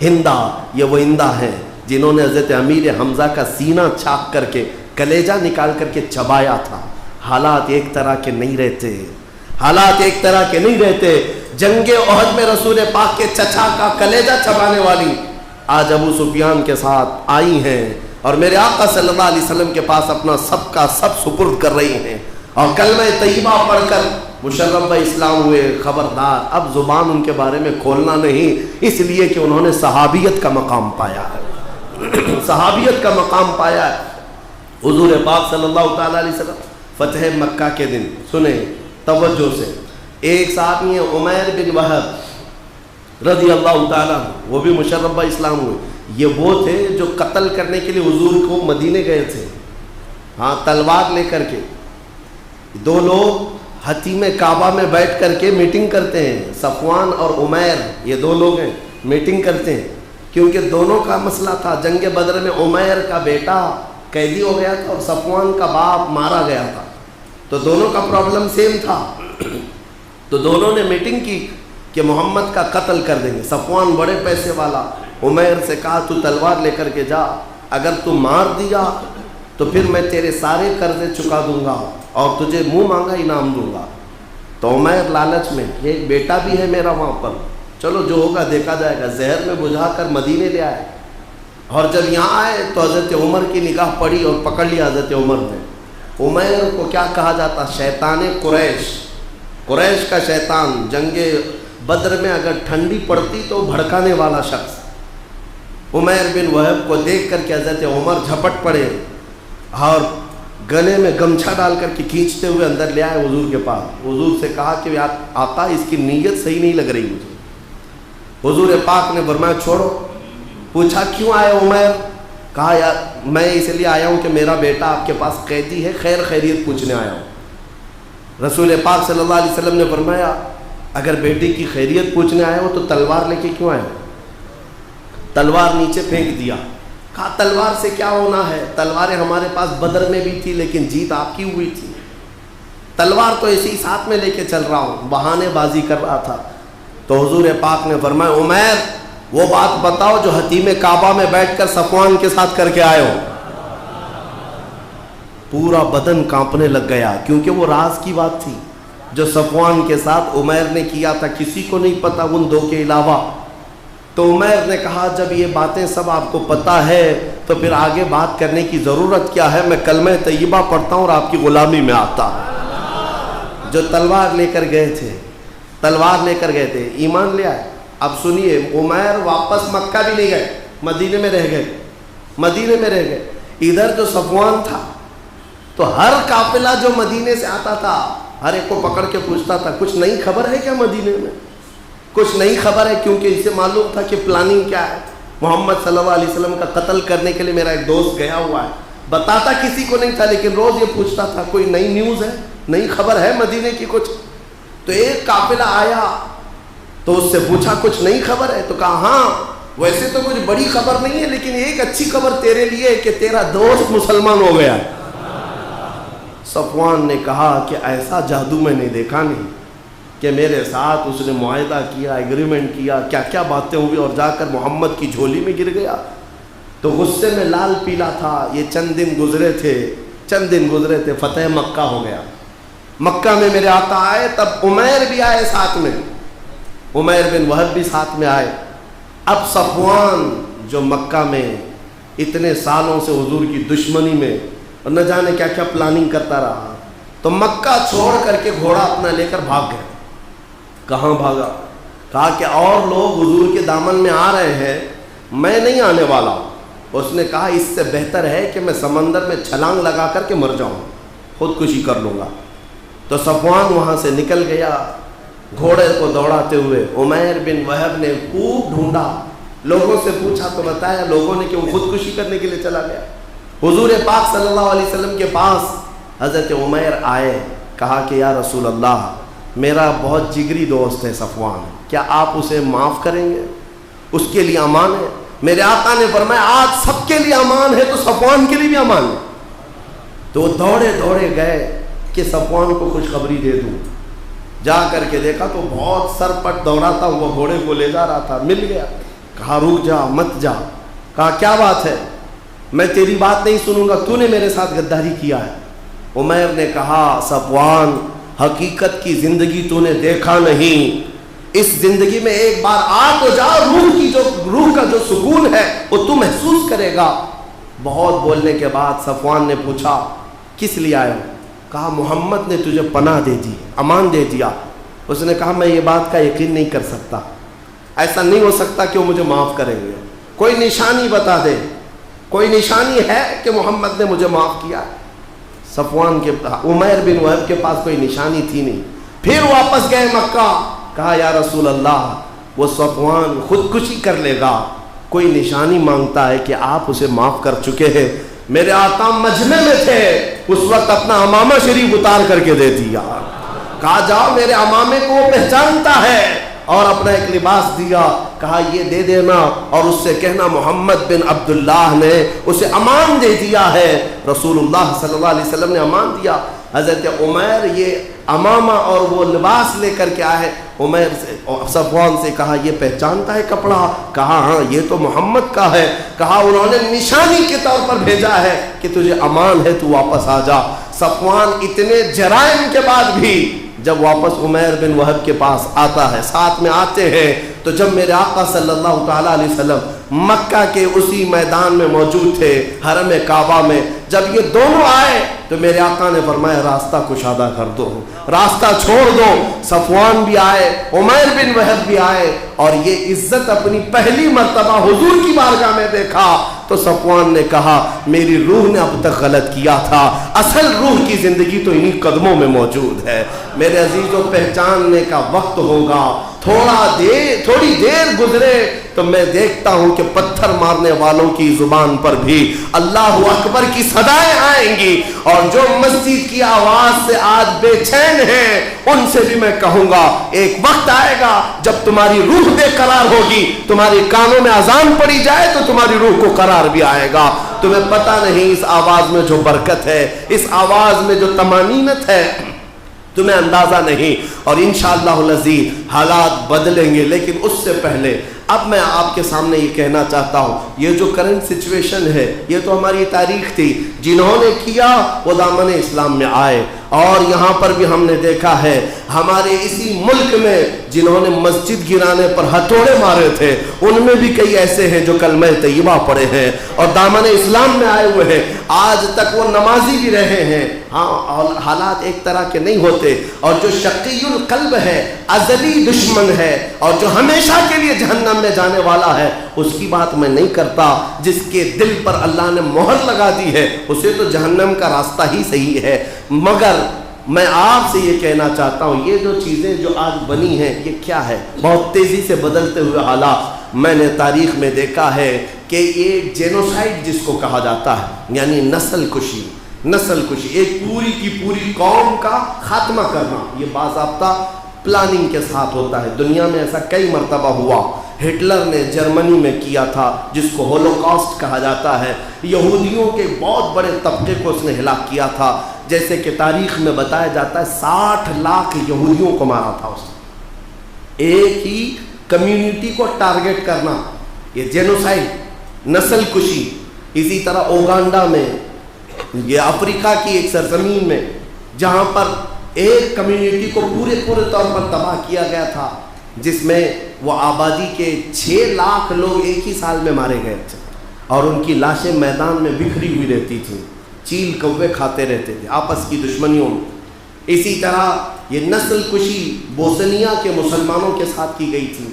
ہندا، یہ وہ ہندا ہیں جنہوں نے حضرت امیر حمزہ کا سینہ چھاپ کر کے کلیجہ نکال کر کے چبایا تھا۔ حالات ایک طرح کے نہیں رہتے، حالات ایک طرح کے نہیں رہتے۔ جنگ احد میں رسول پاک کے چچا کا کلیجہ چبانے والی آج ابو سفیان کے ساتھ آئی ہیں اور میرے آقا صلی اللہ علیہ وسلم کے پاس اپنا سب کا سب سپرد کر رہی ہیں۔ اور کلمہ طیبہ پڑھ کر مشرف اسلام ہوئے۔ خبردار، اب زبان ان کے بارے میں کھولنا نہیں، اس لیے کہ انہوں نے صحابیت کا مقام پایا ہے، صحابیت کا مقام پایا ہے۔ حضور پاک صلی اللہ تعالیٰ علیہ وسلم فتح مکہ کے دن، سنیں توجہ سے، ایک صحابی ہیں عمیر بن وہب رضی اللہ تعالیٰ، وہ بھی مشرف اسلام ہوئے۔ یہ وہ تھے جو قتل کرنے کے لیے حضور کو مدینے گئے تھے، ہاں تلوار لے کر کے۔ دو لوگ حتیم کعبہ میں بیٹھ کر کے میٹنگ کرتے ہیں، صفوان اور عمیر، یہ دو لوگ ہیں، میٹنگ کرتے ہیں، کیونکہ دونوں کا مسئلہ تھا۔ جنگ بدر میں عمیر کا بیٹا قیدی ہو گیا تھا اور صفوان کا باپ مارا گیا تھا، تو دونوں کا پرابلم سیم تھا۔ تو دونوں نے میٹنگ کی کہ محمد کا قتل کر دیں گے۔ صفوان بڑے پیسے والا، عمیر سے کہا تو تلوار لے کر کے جا، اگر تو مار دیا تو پھر میں تیرے سارے قرضے چکا دوں گا اور تجھے منہ مانگا انعام دوں گا۔ تو عمیر لالچ میں، ایک بیٹا بھی ہے میرا وہاں پر، چلو جو ہوگا دیکھا جائے گا، زہر میں بجھا کر مدینے لے آئے۔ اور جب یہاں آئے تو حضرت عمر کی نگاہ پڑی اور پکڑ لیا حضرت عمر نے۔ عمیر کو کیا کہا جاتا؟ شیطان قریش، قریش کا شیطان۔ جنگ بدر میں اگر ٹھنڈی پڑتی تو بھڑکانے والا شخص۔ عمیر بن وہب کو دیکھ کر کے حضرت عمر جھپٹ پڑے اور گلے میں گمچھا ڈال کر کے کھینچتے ہوئے اندر لے آئے حضور کے پاس۔ حضور سے کہا کہ آقا اس کی نیت صحیح نہیں لگ رہی مجھے۔ حضور پاک نے فرمایا چھوڑو۔ پوچھا کیوں آئے عمیر؟ کہا یار میں اس لیے آیا ہوں کہ میرا بیٹا آپ کے پاس قیدی ہے، خیر خیریت پوچھنے آیا ہوں۔ رسول پاک صلی اللہ علیہ وسلم نے فرمایا اگر بیٹے کی خیریت پوچھنے آئے ہو تو تلوار لے کے کیوں آئے؟ تلوار نیچے پھینک دیا۔ کہا تلوار سے کیا ہونا ہے، تلواریں ہمارے پاس بدر میں بھی تھی لیکن جیت آپ کی ہوئی تھی، تلوار تو اسی ساتھ میں لے کے چل رہا ہوں، بہانے بازی کر رہا تھا۔ تو حضور پاک نے فرمایا عمیر وہ بات بتاؤ جو حتیم کعبہ میں بیٹھ کر صفوان کے ساتھ کر کے آئے ہو۔ پورا بدن کانپنے لگ گیا، کیونکہ وہ راز کی بات تھی جو صفوان کے ساتھ عمیر نے کیا تھا، کسی کو نہیں پتا ان دو کے علاوہ۔ تو عمیر نے کہا جب یہ باتیں سب آپ کو پتہ ہے تو پھر آگے بات کرنے کی ضرورت کیا ہے، میں کلمہ طیبہ پڑھتا ہوں اور آپ کی غلامی میں آتا ہوں۔ جو تلوار لے کر گئے تھے، تلوار لے کر گئے تھے، ایمان لے آئے۔ اب سنیے، عمیر واپس مکہ بھی نہیں گئے، مدینے میں رہ گئے، مدینے میں رہ گئے۔ ادھر جو صفوان تھا تو ہر قافلہ جو مدینے سے آتا تھا ہر ایک کو پکڑ کے پوچھتا تھا کچھ نئی خبر ہے کیا مدینے میں، کچھ نئی خبر ہے، کیونکہ اسے معلوم تھا کہ پلاننگ کیا ہے۔ محمد صلی اللہ علیہ وسلم کا قتل کرنے کے لیے میرا ایک دوست گیا ہوا ہے، بتاتا کسی کو نہیں تھا لیکن روز یہ پوچھتا تھا کوئی نئی نیوز ہے، نئی خبر ہے مدینے کی کچھ۔ تو ایک قافلہ آیا تو اس سے پوچھا کچھ نئی خبر ہے، تو کہا ہاں ویسے تو کچھ بڑی خبر نہیں ہے لیکن ایک اچھی خبر تیرے لیے ہے کہ تیرا دوست مسلمان ہو گیا۔ صفوان نے کہا کہ ایسا جادو میں نے دیکھا نہیں کہ میرے ساتھ اس نے معاہدہ کیا، ایگریمنٹ کیا، کیا کیا باتیں ہوئی اور جا کر محمد کی جھولی میں گر گیا۔ تو غصے میں لال پیلا تھا۔ یہ چند دن گزرے تھے، فتح مکہ ہو گیا۔ مکہ میں میرے آقا آئے، تب عمیر بھی آئے ساتھ میں، عمیر بن وہب بھی ساتھ میں آئے۔ اب صفوان جو مکہ میں اتنے سالوں سے حضور کی دشمنی میں اور نہ جانے کیا کیا پلاننگ کرتا رہا، تو مکہ چھوڑ کر کے گھوڑا اپنا لے کر بھاگ گئے۔ کہاں بھاگا؟ کہا کہ اور لوگ حضور کے دامن میں آ رہے ہیں، میں نہیں آنے والا۔ اس نے کہا اس سے بہتر ہے کہ میں سمندر میں چھلانگ لگا کر کے مر جاؤں، خودکشی کر لوں گا۔ تو صفوان وہاں سے نکل گیا گھوڑے کو دوڑاتے ہوئے۔ عمیر بن وہب نے خوب ڈھونڈا، لوگوں سے پوچھا تو بتایا لوگوں نے کہ وہ خودکشی کرنے کے لیے چلا گیا۔ حضور پاک صلی اللہ علیہ وسلم کے پاس حضرت عمیر آئے، کہا کہ یا رسول اللہ میرا بہت جگری دوست ہے صفوان، کیا آپ اسے معاف کریں گے؟ اس کے لیے امان ہے۔ میرے آقا نے فرمایا آج سب کے لیے امان ہے تو صفوان کے لیے بھی امان ہے۔ تو وہ دوڑے دوڑے گئے کہ صفوان کو خوشخبری دے دوں۔ جا کر کے دیکھا تو بہت سر پٹ دوڑاتا ہوا گھوڑے کو لے جا رہا تھا، مل گیا۔ کہا رک جا مت جا۔ کہا کیا بات ہے؟ میں تیری بات نہیں سنوں گا، تو نے میرے ساتھ غداری کیا ہے۔ عمیر نے کہا صفوان حقیقت کی زندگی تو نے دیکھا نہیں، اس زندگی میں ایک بار آ تو جا، روح کا جو سکون ہے وہ تو محسوس کرے گا۔ بہت بولنے کے بعد صفوان نے پوچھا کس لیے آئے ہو؟ کہا محمد نے تجھے پناہ دے دی، امان دے دیا۔ اس نے کہا میں یہ بات کا یقین نہیں کر سکتا، ایسا نہیں ہو سکتا کہ وہ مجھے معاف کریں گے، کوئی نشانی بتا دے، کوئی نشانی ہے کہ محمد نے مجھے معاف کیا؟ صفوان کے عمیر بن وہب کے پاس کوئی نشانی تھی نہیں۔ پھر واپس گئے مکہ، کہا یا رسول اللہ وہ صفوان خودکشی کر لے گا، کوئی نشانی مانگتا ہے کہ آپ اسے معاف کر چکے ہیں۔ میرے آقا مجمع میں تھے، اس وقت اپنا امامہ شریف اتار کر کے دے دیا، کہا جاؤ میرے امامے کو وہ پہچانتا ہے، اور اپنا ایک لباس دیا، کہا یہ دے دینا اور اس سے کہنا محمد بن عبداللہ نے اسے امان دے دیا ہے۔ رسول اللہ صلی اللہ علیہ وسلم نے امان دیا۔ حضرت عمیر یہ امامہ اور وہ لباس لے کر کے آئے، عمیر سے صفوان سے کہا یہ پہچانتا ہے کپڑا؟ کہا ہاں یہ تو محمد کا ہے۔ کہا انہوں نے نشانی کے طور پر بھیجا ہے کہ تجھے امان ہے، تو واپس آ جا۔ صفوان اتنے جرائم کے بعد بھی جب واپس عمیر بن وہب کے پاس آتا ہے، ساتھ میں آتے ہیں، تو جب میرے آقا صلی اللہ تعالیٰ علیہ وسلم مکہ کے اسی میدان میں موجود تھے، حرم کعبہ میں، جب یہ دونوں آئے تو میرے آقا نے فرمایا راستہ کشادہ کر دو، راستہ چھوڑ دو۔ صفوان بھی آئے، عمیر بن وہب بھی آئے، اور یہ عزت اپنی پہلی مرتبہ حضور کی بارگاہ میں دیکھا تو صفوان نے کہا میری روح نے اب تک غلط کیا تھا، اصل روح کی زندگی تو انہی قدموں میں موجود ہے۔ میرے عزیزوں پہچاننے کا وقت ہوگا، تھوڑی دیر گزرے تو میں دیکھتا ہوں کہ پتھر مارنے والوں کی زبان پر بھی اللہ اکبر کی صدائیں آئیں گی، اور جو مسجد کی آواز سے آج بے چین ہیں ان سے بھی میں کہوں گا ایک وقت آئے گا جب تمہاری روح بے قرار ہوگی، تمہاری کانوں میں اذان پڑی جائے تو تمہاری روح کو قرار بھی آئے گا۔ تمہیں پتہ نہیں اس آواز میں جو برکت ہے، اس آواز میں جو طمانینت ہے، تمہیں اندازہ نہیں، اور انشاءاللہ العزیز حالات بدلیں گے۔ لیکن اس سے پہلے اب میں آپ کے سامنے یہ کہنا چاہتا ہوں، یہ جو کرنٹ سچویشن ہے یہ تو ہماری تاریخ تھی، جنہوں نے کیا وہ دامن اسلام میں آئے، اور یہاں پر بھی ہم نے دیکھا ہے ہمارے اسی ملک میں جنہوں نے مسجد گرانے پر ہتھوڑے مارے تھے، ان میں بھی کئی ایسے ہیں جو کلمہ طیبہ پڑھے ہیں اور دامن اسلام میں آئے ہوئے ہیں، آج تک وہ نمازی بھی رہے ہیں۔ ہاں حالات ایک طرح کے نہیں ہوتے، اور جو شقی القلب ہے، ازلی دشمن ہے، اور جو ہمیشہ کے لیے جہنم میں جانے والا ہے، اس کی بات میں نہیں کرتا۔ جس کے دل پر اللہ نے مہر لگا دی ہے اسے تو جہنم کا راستہ ہی صحیح ہے۔ مگر میں آپ سے یہ کہنا چاہتا ہوں یہ جو چیزیں جو آج بنی ہیں یہ کیا ہے؟ بہت تیزی سے بدلتے ہوئے حالات۔ میں نے تاریخ میں دیکھا ہے کہ یہ جینوسائیڈ جس کو کہا جاتا ہے، یعنی نسل کشی، ایک پوری کی پوری قوم کا خاتمہ کرنا، یہ باضابطہ پلاننگ کے ساتھ ہوتا ہے۔ دنیا میں ایسا کئی مرتبہ ہوا۔ ہٹلر نے جرمنی میں کیا تھا جس کو ہولوکاسٹ کہا جاتا ہے، یہودیوں کے بہت بڑے طبقے کو اس نے ہلاک کیا تھا۔ جیسے کہ تاریخ میں بتایا جاتا ہے 60 لاکھ یہودیوں کو مارا تھا اس نے، ایک ہی کمیونٹی کو ٹارگٹ کرنا، یہ جینوسائیڈ، نسل کشی۔ اسی طرح اوگانڈا میں، یہ افریقہ کی ایک سرزمین میں، جہاں پر ایک کمیونٹی کو پورے طور پر تباہ کیا گیا تھا، جس میں وہ آبادی کے 6 لاکھ لوگ ایک ہی سال میں مارے گئے تھے، اور ان کی لاشیں میدان میں بکھری ہوئی رہتی تھیں، چیل کوے کھاتے رہتے تھے آپس کی دشمنیوں میں۔ اسی طرح یہ نسل کشی بوسنیا کے مسلمانوں کے ساتھ کی گئی تھی،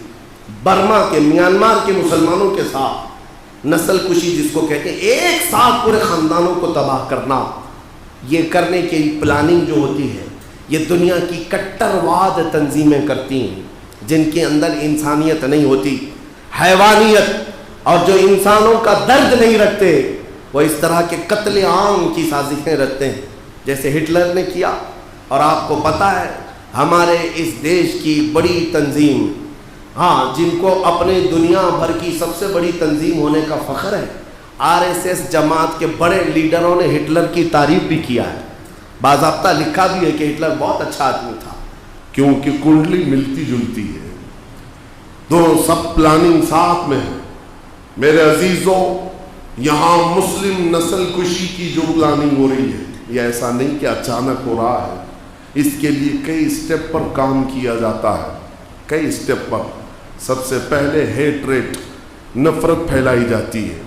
برما کے، میانمار کے مسلمانوں کے ساتھ نسل کشی جس کو کہتے ہیں، ایک ساتھ پورے خاندانوں کو تباہ کرنا۔ یہ کرنے کی پلاننگ جو ہوتی ہے یہ دنیا کی کٹر واد تنظیمیں کرتی ہیں، جن کے اندر انسانیت نہیں ہوتی، حیوانیت، اور جو انسانوں کا درد نہیں رکھتے، وہ اس طرح کے قتل عام کی سازشیں رکھتے ہیں جیسے ہٹلر نے کیا۔ اور آپ کو پتہ ہے ہمارے اس دیش کی بڑی تنظیم، ہاں جن کو اپنے دنیا بھر کی سب سے بڑی تنظیم ہونے کا فخر ہے، RSS جماعت کے بڑے لیڈروں نے ہٹلر کی تعریف بھی کیا ہے، باضابطہ لکھا بھی ہے کہ ہٹلر بہت اچھا آدمی تھا، کیونکہ کنڈلی ملتی جلتی ہے، دونوں سب پلاننگ ساتھ میں ہے۔ میرے عزیزوں، یہاں مسلم نسل کشی کی جو پلاننگ ہو رہی ہے یہ ایسا نہیں کہ اچانک ہو رہا ہے، اس کے لیے کئی اسٹیپ پر کام کیا جاتا ہے، کئی اسٹیپ پر۔ سب سے پہلے ہیٹریٹ، نفرت پھیلائی جاتی ہے،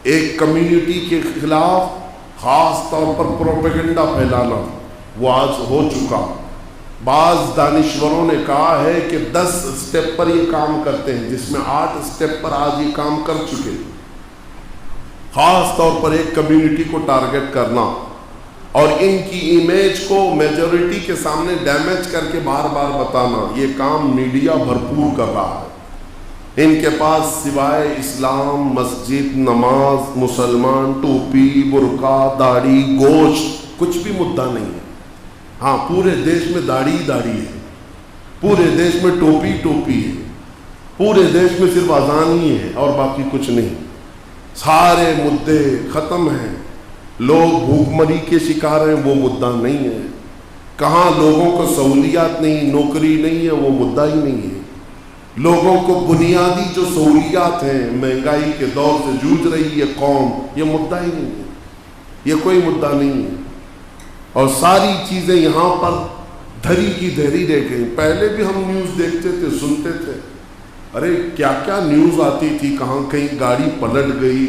ایک کمیونٹی کے خلاف خاص طور پر پروپیگنڈا پھیلانا، وہ آج ہو چکا. بعض دانشوروں نے کہا ہے کہ 10 سٹیپ پر یہ کام کرتے ہیں، جس میں 8 سٹیپ پر آج یہ کام کر چکے. خاص طور پر ایک کمیونٹی کو ٹارگٹ کرنا اور ان کی امیج کو میجورٹی کے سامنے ڈیمیج کر کے بار بار بتانا، یہ کام میڈیا بھرپور کر رہا ہے. ان کے پاس سوائے اسلام، مسجد، نماز، مسلمان، ٹوپی، برقع، داڑھی، گوشت کچھ بھی مدعا نہیں ہے. ہاں، پورے دیش میں داڑھی داڑھی ہے، پورے دیش میں ٹوپی ٹوپی ہے، پورے دیش میں صرف اذان ہی ہے اور باقی کچھ نہیں. سارے مدعے ختم ہیں. لوگ بھوک مری کے شکار ہیں، وہ مدعا نہیں ہے. کہاں لوگوں کو سہولیات نہیں، نوکری نہیں ہے، وہ مدعا ہی نہیں ہے. لوگوں کو بنیادی جو سہولیات ہیں، مہنگائی کے دور سے جوجھ رہی ہے قوم، یہ مدعا ہی نہیں ہے. یہ کوئی مدعا نہیں ہے. اور ساری چیزیں یہاں پر دھری کی دھری رہ گئی. پہلے بھی ہم نیوز دیکھتے تھے، سنتے تھے، ارے کیا کیا نیوز آتی تھی، کہاں کہیں گاڑی پلٹ گئی،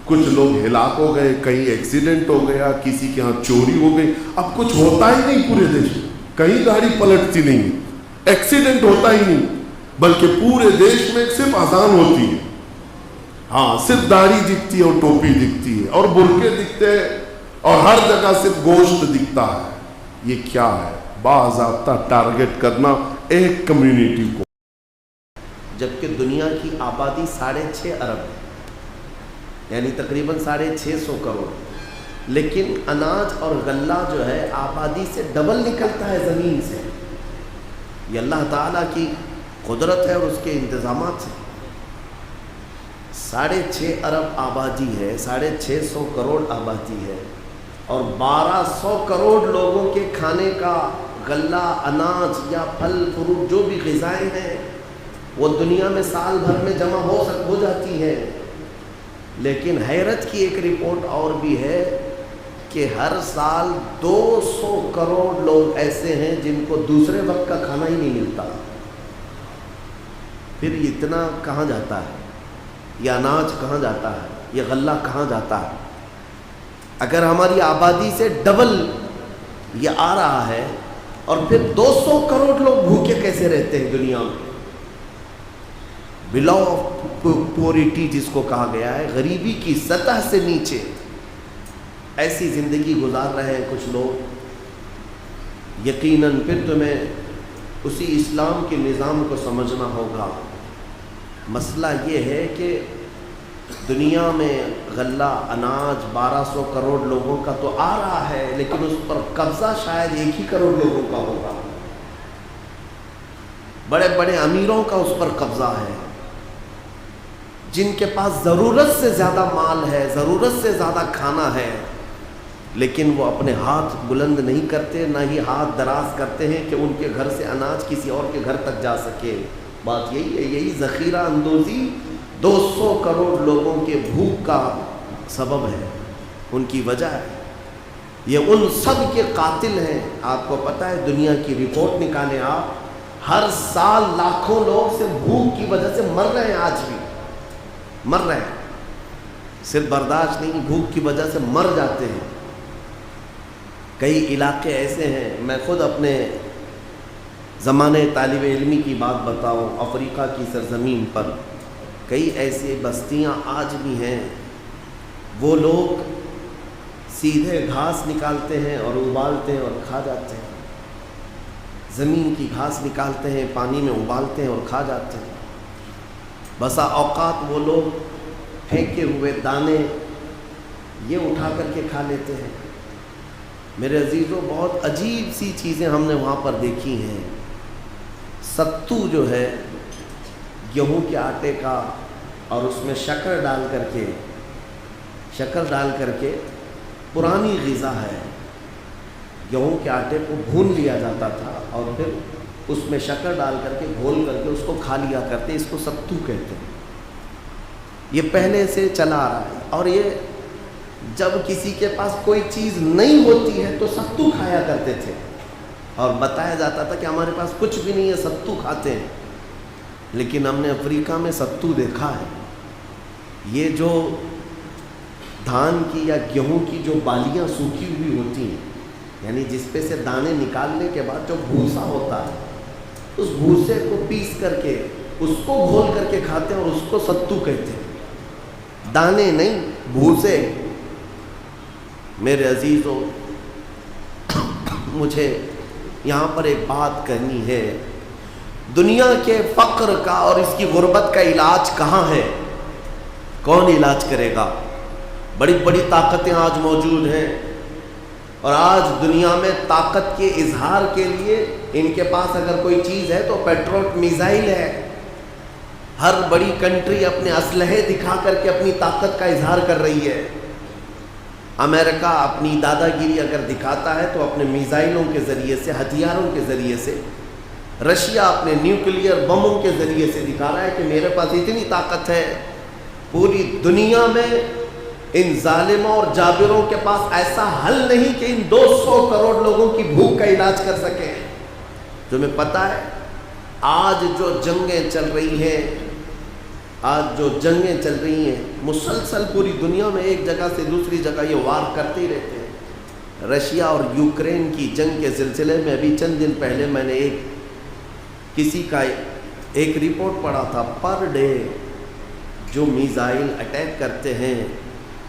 کچھ لوگ ہلاک ہو گئے، کہیں ایکسیڈنٹ ہو گیا، کسی کے ہاں چوری ہو گئی. اب کچھ ہوتا ہی نہیں پورے دیش میں، کہیں گاڑی پلٹتی نہیں، ایکسیڈنٹ ہوتا ہی نہیں، بلکہ پورے دیش میں صرف اذان ہوتی ہے. ہاں، صرف داڑھی دکھتی ہے اور ٹوپی دکھتی ہے اور برقعے دکھتے ہیں اور ہر جگہ صرف گوشت دکھتا ہے. یہ کیا ہے؟ باضابطہ ٹارگٹ کرنا ایک کمیونٹی کو. جبکہ دنیا کی آبادی 6.5 ارب ہے، یعنی تقریباً 650 کروڑ، لیکن اناج اور غلہ جو ہے آبادی سے ڈبل نکلتا ہے زمین سے. یہ اللہ تعالیٰ کی قدرت ہے اور اس کے انتظامات ہیں. 6.5 ارب آبادی ہے، 650 کروڑ آبادی ہے، اور 1200 کروڑ لوگوں کے کھانے کا غلہ، اناج یا پھل فروٹ جو بھی غذائیں ہیں وہ دنیا میں سال بھر میں جمع ہو جاتی ہے. لیکن حیرت کی ایک رپورٹ اور بھی ہے کہ ہر سال 200 کروڑ لوگ ایسے ہیں جن کو دوسرے وقت کا کھانا ہی نہیں ملتا. پھر اتنا کہاں جاتا ہے؟ یہ اناج کہاں جاتا ہے؟ یہ غلہ کہاں جاتا ہے؟ اگر ہماری آبادی سے ڈبل یہ آ رہا ہے اور پھر 200 کروڑ لوگ بھوکے کیسے رہتے ہیں دنیا میں؟ بلو آف پوریٹی جس کو کہا گیا ہے، غریبی کی سطح سے نیچے ایسی زندگی گزار رہے ہیں کچھ لوگ. یقیناً پھر تمہیں اسی اسلام کے نظام کو سمجھنا ہوگا. مسئلہ یہ ہے کہ دنیا میں غلہ، اناج 1200 کروڑ لوگوں کا تو آ رہا ہے، لیکن اس پر قبضہ شاید 1 ہی کروڑ لوگوں کا ہوگا. بڑے بڑے امیروں کا اس پر قبضہ ہے، جن کے پاس ضرورت سے زیادہ مال ہے، ضرورت سے زیادہ کھانا ہے، لیکن وہ اپنے ہاتھ بلند نہیں کرتے، نہ ہی ہاتھ دراز کرتے ہیں کہ ان کے گھر سے اناج کسی اور کے گھر تک جا سکے. بات یہی ہے، یہی ذخیرہ اندوزی 200 کروڑ لوگوں کے بھوک کا سبب ہے، ان کی وجہ ہے. یہ ان سب کے قاتل ہیں. آپ کو پتہ ہے، دنیا کی رپورٹ نکالیں آپ، ہر سال لاکھوں لوگ سے بھوک کی وجہ سے مر رہے ہیں. آج بھی مر رہے ہیں، صرف برداشت نہیں، بھوک کی وجہ سے مر جاتے ہیں. کئی علاقے ایسے ہیں، میں خود اپنے زمانے طالب علمی کی بات بتاؤں، افریقہ کی سرزمین پر کئی ایسی بستیاں آج بھی ہیں، وہ لوگ سیدھے گھاس نکالتے ہیں اور ابالتے ہیں اور کھا جاتے ہیں. زمین کی گھاس نکالتے ہیں، پانی میں ابالتے ہیں اور کھا جاتے ہیں. بسا اوقات وہ لوگ پھینکے ہوئے دانے یہ اٹھا کر کے کھا لیتے ہیں. میرے عزیزوں، بہت عجیب سی چیزیں ہم نے وہاں پر دیکھی ہیں. ستو جو ہے گیہوں کے آٹے کا، اور اس میں شکر ڈال کر کے پرانی غذا ہے. گیہوں کے آٹے کو بھون لیا جاتا تھا اور پھر اس میں شکر ڈال کر کے گھول کر کے اس کو کھا لیا کرتے. اس کو ستو کہتے ہیں. یہ پہلے سے چلا آ رہا ہے. اور یہ جب کسی کے پاس کوئی چیز نہیں ہوتی ہے تو ستو کھایا کرتے تھے، اور بتایا جاتا تھا کہ ہمارے پاس کچھ بھی نہیں ہے، ستو کھاتے ہیں. لیکن ہم نے افریقہ میں ستو دیکھا ہے. یہ جو دھان کی یا گیہوں کی جو بالیاں سوکھی ہوئی ہوتی ہیں، یعنی جس پہ سے دانے نکالنے کے بعد جو بھوسا ہوتا ہے اس بھوسے کو پیس کر کے اس کو گھول کر کے کھاتے ہیں اور اس کو ستو کہتے ہیں، دانے نہیں بھوسے۔ میرے عزیزوں، مجھے یہاں پر ایک بات کرنی ہے، دنیا کے فقر کا اور اس کی غربت کا علاج کہاں ہے؟ کون علاج کرے گا؟ بڑی بڑی طاقتیں آج موجود ہیں، اور آج دنیا میں طاقت کے اظہار کے لیے ان کے پاس اگر کوئی چیز ہے تو پیٹرول میزائل ہے۔ ہر بڑی کنٹری اپنے اسلحے دکھا کر کے اپنی طاقت کا اظہار کر رہی ہے۔ امریکہ اپنی دادا گیری اگر دکھاتا ہے تو اپنے میزائلوں کے ذریعے سے، ہتھیاروں کے ذریعے سے، رشیا اپنے نیوکلیئر بموں کے ذریعے سے دکھا رہا ہے کہ میرے پاس اتنی طاقت ہے۔ پوری دنیا میں ان ظالموں اور جابروں کے پاس ایسا حل نہیں کہ ان 200 کروڑ لوگوں کی بھوک کا علاج کر سکیں۔ تمہیں پتہ ہے آج جو جنگیں چل رہی ہیں، مسلسل پوری دنیا میں ایک جگہ سے دوسری جگہ یہ وار کرتے ہی رہتے ہیں۔ رشیا اور یوکرین کی جنگ کے سلسلے میں ابھی چند دن پہلے میں نے کسی کا ایک رپورٹ پڑھا تھا، پر ڈے جو میزائل اٹیک کرتے ہیں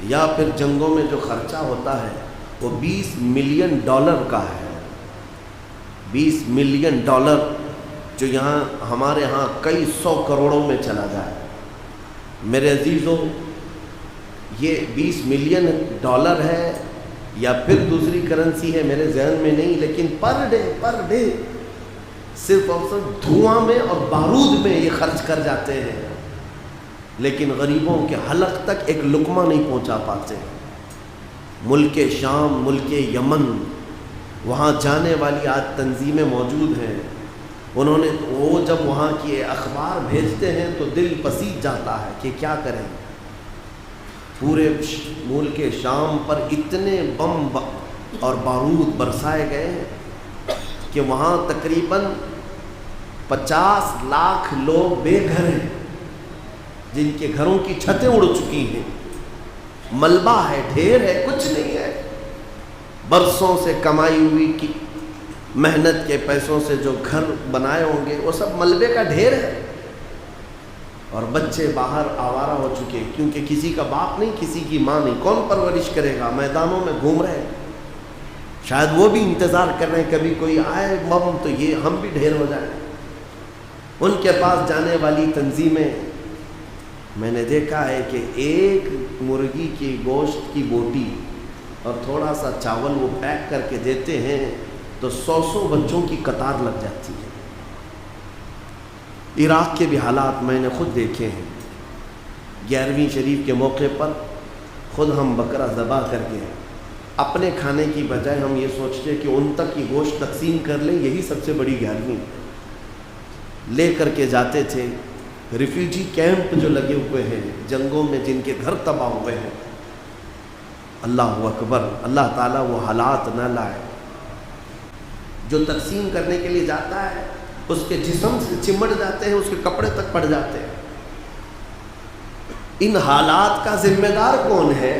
یا پھر جنگوں میں جو خرچہ ہوتا ہے وہ $20 ملین کا ہے۔ $20 ملین جو یہاں ہمارے ہاں کئی 100 کروڑوں میں چلا جائے۔ میرے عزیزوں، یہ $20 ملین ہے یا پھر دوسری کرنسی ہے میرے ذہن میں نہیں، لیکن پر ڈے صرف اور صرف دھواں میں اور بارود میں یہ خرچ کر جاتے ہیں، لیکن غریبوں کے حلق تک ایک لقمہ نہیں پہنچا پاتے۔ ملک شام، ملک یمن، وہاں جانے والی آج تنظیمیں موجود ہیں، انہوں نے وہ جب وہاں کی اخبار بھیجتے ہیں تو دل پسیج جاتا ہے کہ کیا کریں۔ پورے ملک شام پر اتنے بم اور بارود برسائے گئے ہیں کہ وہاں تقریباً 50 لاکھ لوگ بے گھر ہیں، جن کے گھروں کی چھتیں اڑ چکی ہیں، ملبہ ہے، ڈھیر ہے، کچھ نہیں ہے۔ برسوں سے کمائی ہوئی کی محنت کے پیسوں سے جو گھر بنائے ہوں گے وہ سب ملبے کا ڈھیر ہے، اور بچے باہر آوارہ ہو چکے، کیونکہ کسی کا باپ نہیں، کسی کی ماں نہیں، کون پرورش کرے گا؟ میدانوں میں گھوم رہے ہیں، شاید وہ بھی انتظار کر رہے ہیں کبھی کوئی آئے بم تو یہ ہم بھی ڈھیر ہو جائیں۔ ان کے پاس جانے والی تنظیمیں، میں نے دیکھا ہے کہ ایک مرغی کی گوشت کی بوٹی اور تھوڑا سا چاول وہ پیک کر کے دیتے ہیں تو 100 بچوں کی قطار لگ جاتی ہے۔ عراق کے بھی حالات میں نے خود دیکھے ہیں۔ 11ویں شریف کے موقع پر خود ہم بکرا ذبح کر کے اپنے کھانے کی بجائے ہم یہ سوچتے کہ ان تک کی گوشت تقسیم کر لیں، یہی سب سے بڑی 11ویں لے کر کے جاتے تھے۔ ریفیوجی کیمپ جو لگے ہوئے ہیں جنگوں میں، جن کے گھر تباہ ہوئے ہیں، اللہ اکبر، اللہ تعالیٰ وہ حالات نہ لائے۔ جو تقسیم کرنے کے لیے جاتا ہے اس کے جسم سے چمٹ جاتے ہیں، اس کے کپڑے تک پڑ جاتے ہیں۔ ان حالات کا ذمہ دار کون ہے؟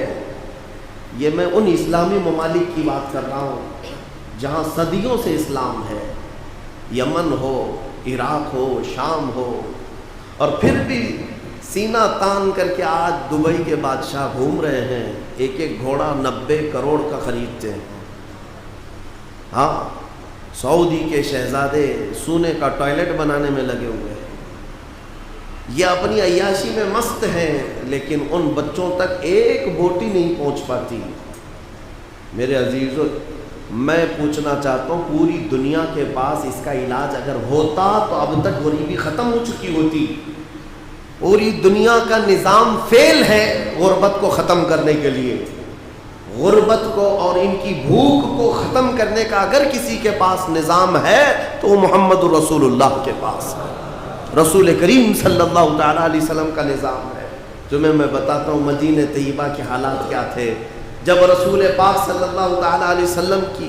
یہ میں ان اسلامی ممالک کی بات کر رہا ہوں جہاں صدیوں سے اسلام ہے، یمن ہو، عراق ہو، شام ہو، اور پھر بھی سینہ تان کر کے آج دبئی کے بادشاہ گھوم رہے ہیں، ایک ایک گھوڑا 90 کروڑ کا خریدتے ہیں۔ ہاں، سعودی کے شہزادے سونے کا ٹوائلٹ بنانے میں لگے ہوئے ہیں، یہ اپنی عیاشی میں مست ہیں، لیکن ان بچوں تک ایک بوٹی نہیں پہنچ پاتی۔ میرے عزیزو، میں پوچھنا چاہتا ہوں، پوری دنیا کے پاس اس کا علاج اگر ہوتا تو اب تک غریبی ختم ہو چکی ہوتی۔ پوری دنیا کا نظام فیل ہے غربت کو ختم کرنے کے لیے۔ غربت کو اور ان کی بھوک کو ختم کرنے کا اگر کسی کے پاس نظام ہے تو وہ محمد رسول اللہ کے پاس، رسول کریم صلی اللہ تعالیٰ علیہ وسلم کا نظام ہے۔ تمہیں میں بتاتا ہوں مدینہ طیبہ کے حالات کیا تھے جب رسول پاک صلی اللہ تعالیٰ علیہ وسلم کی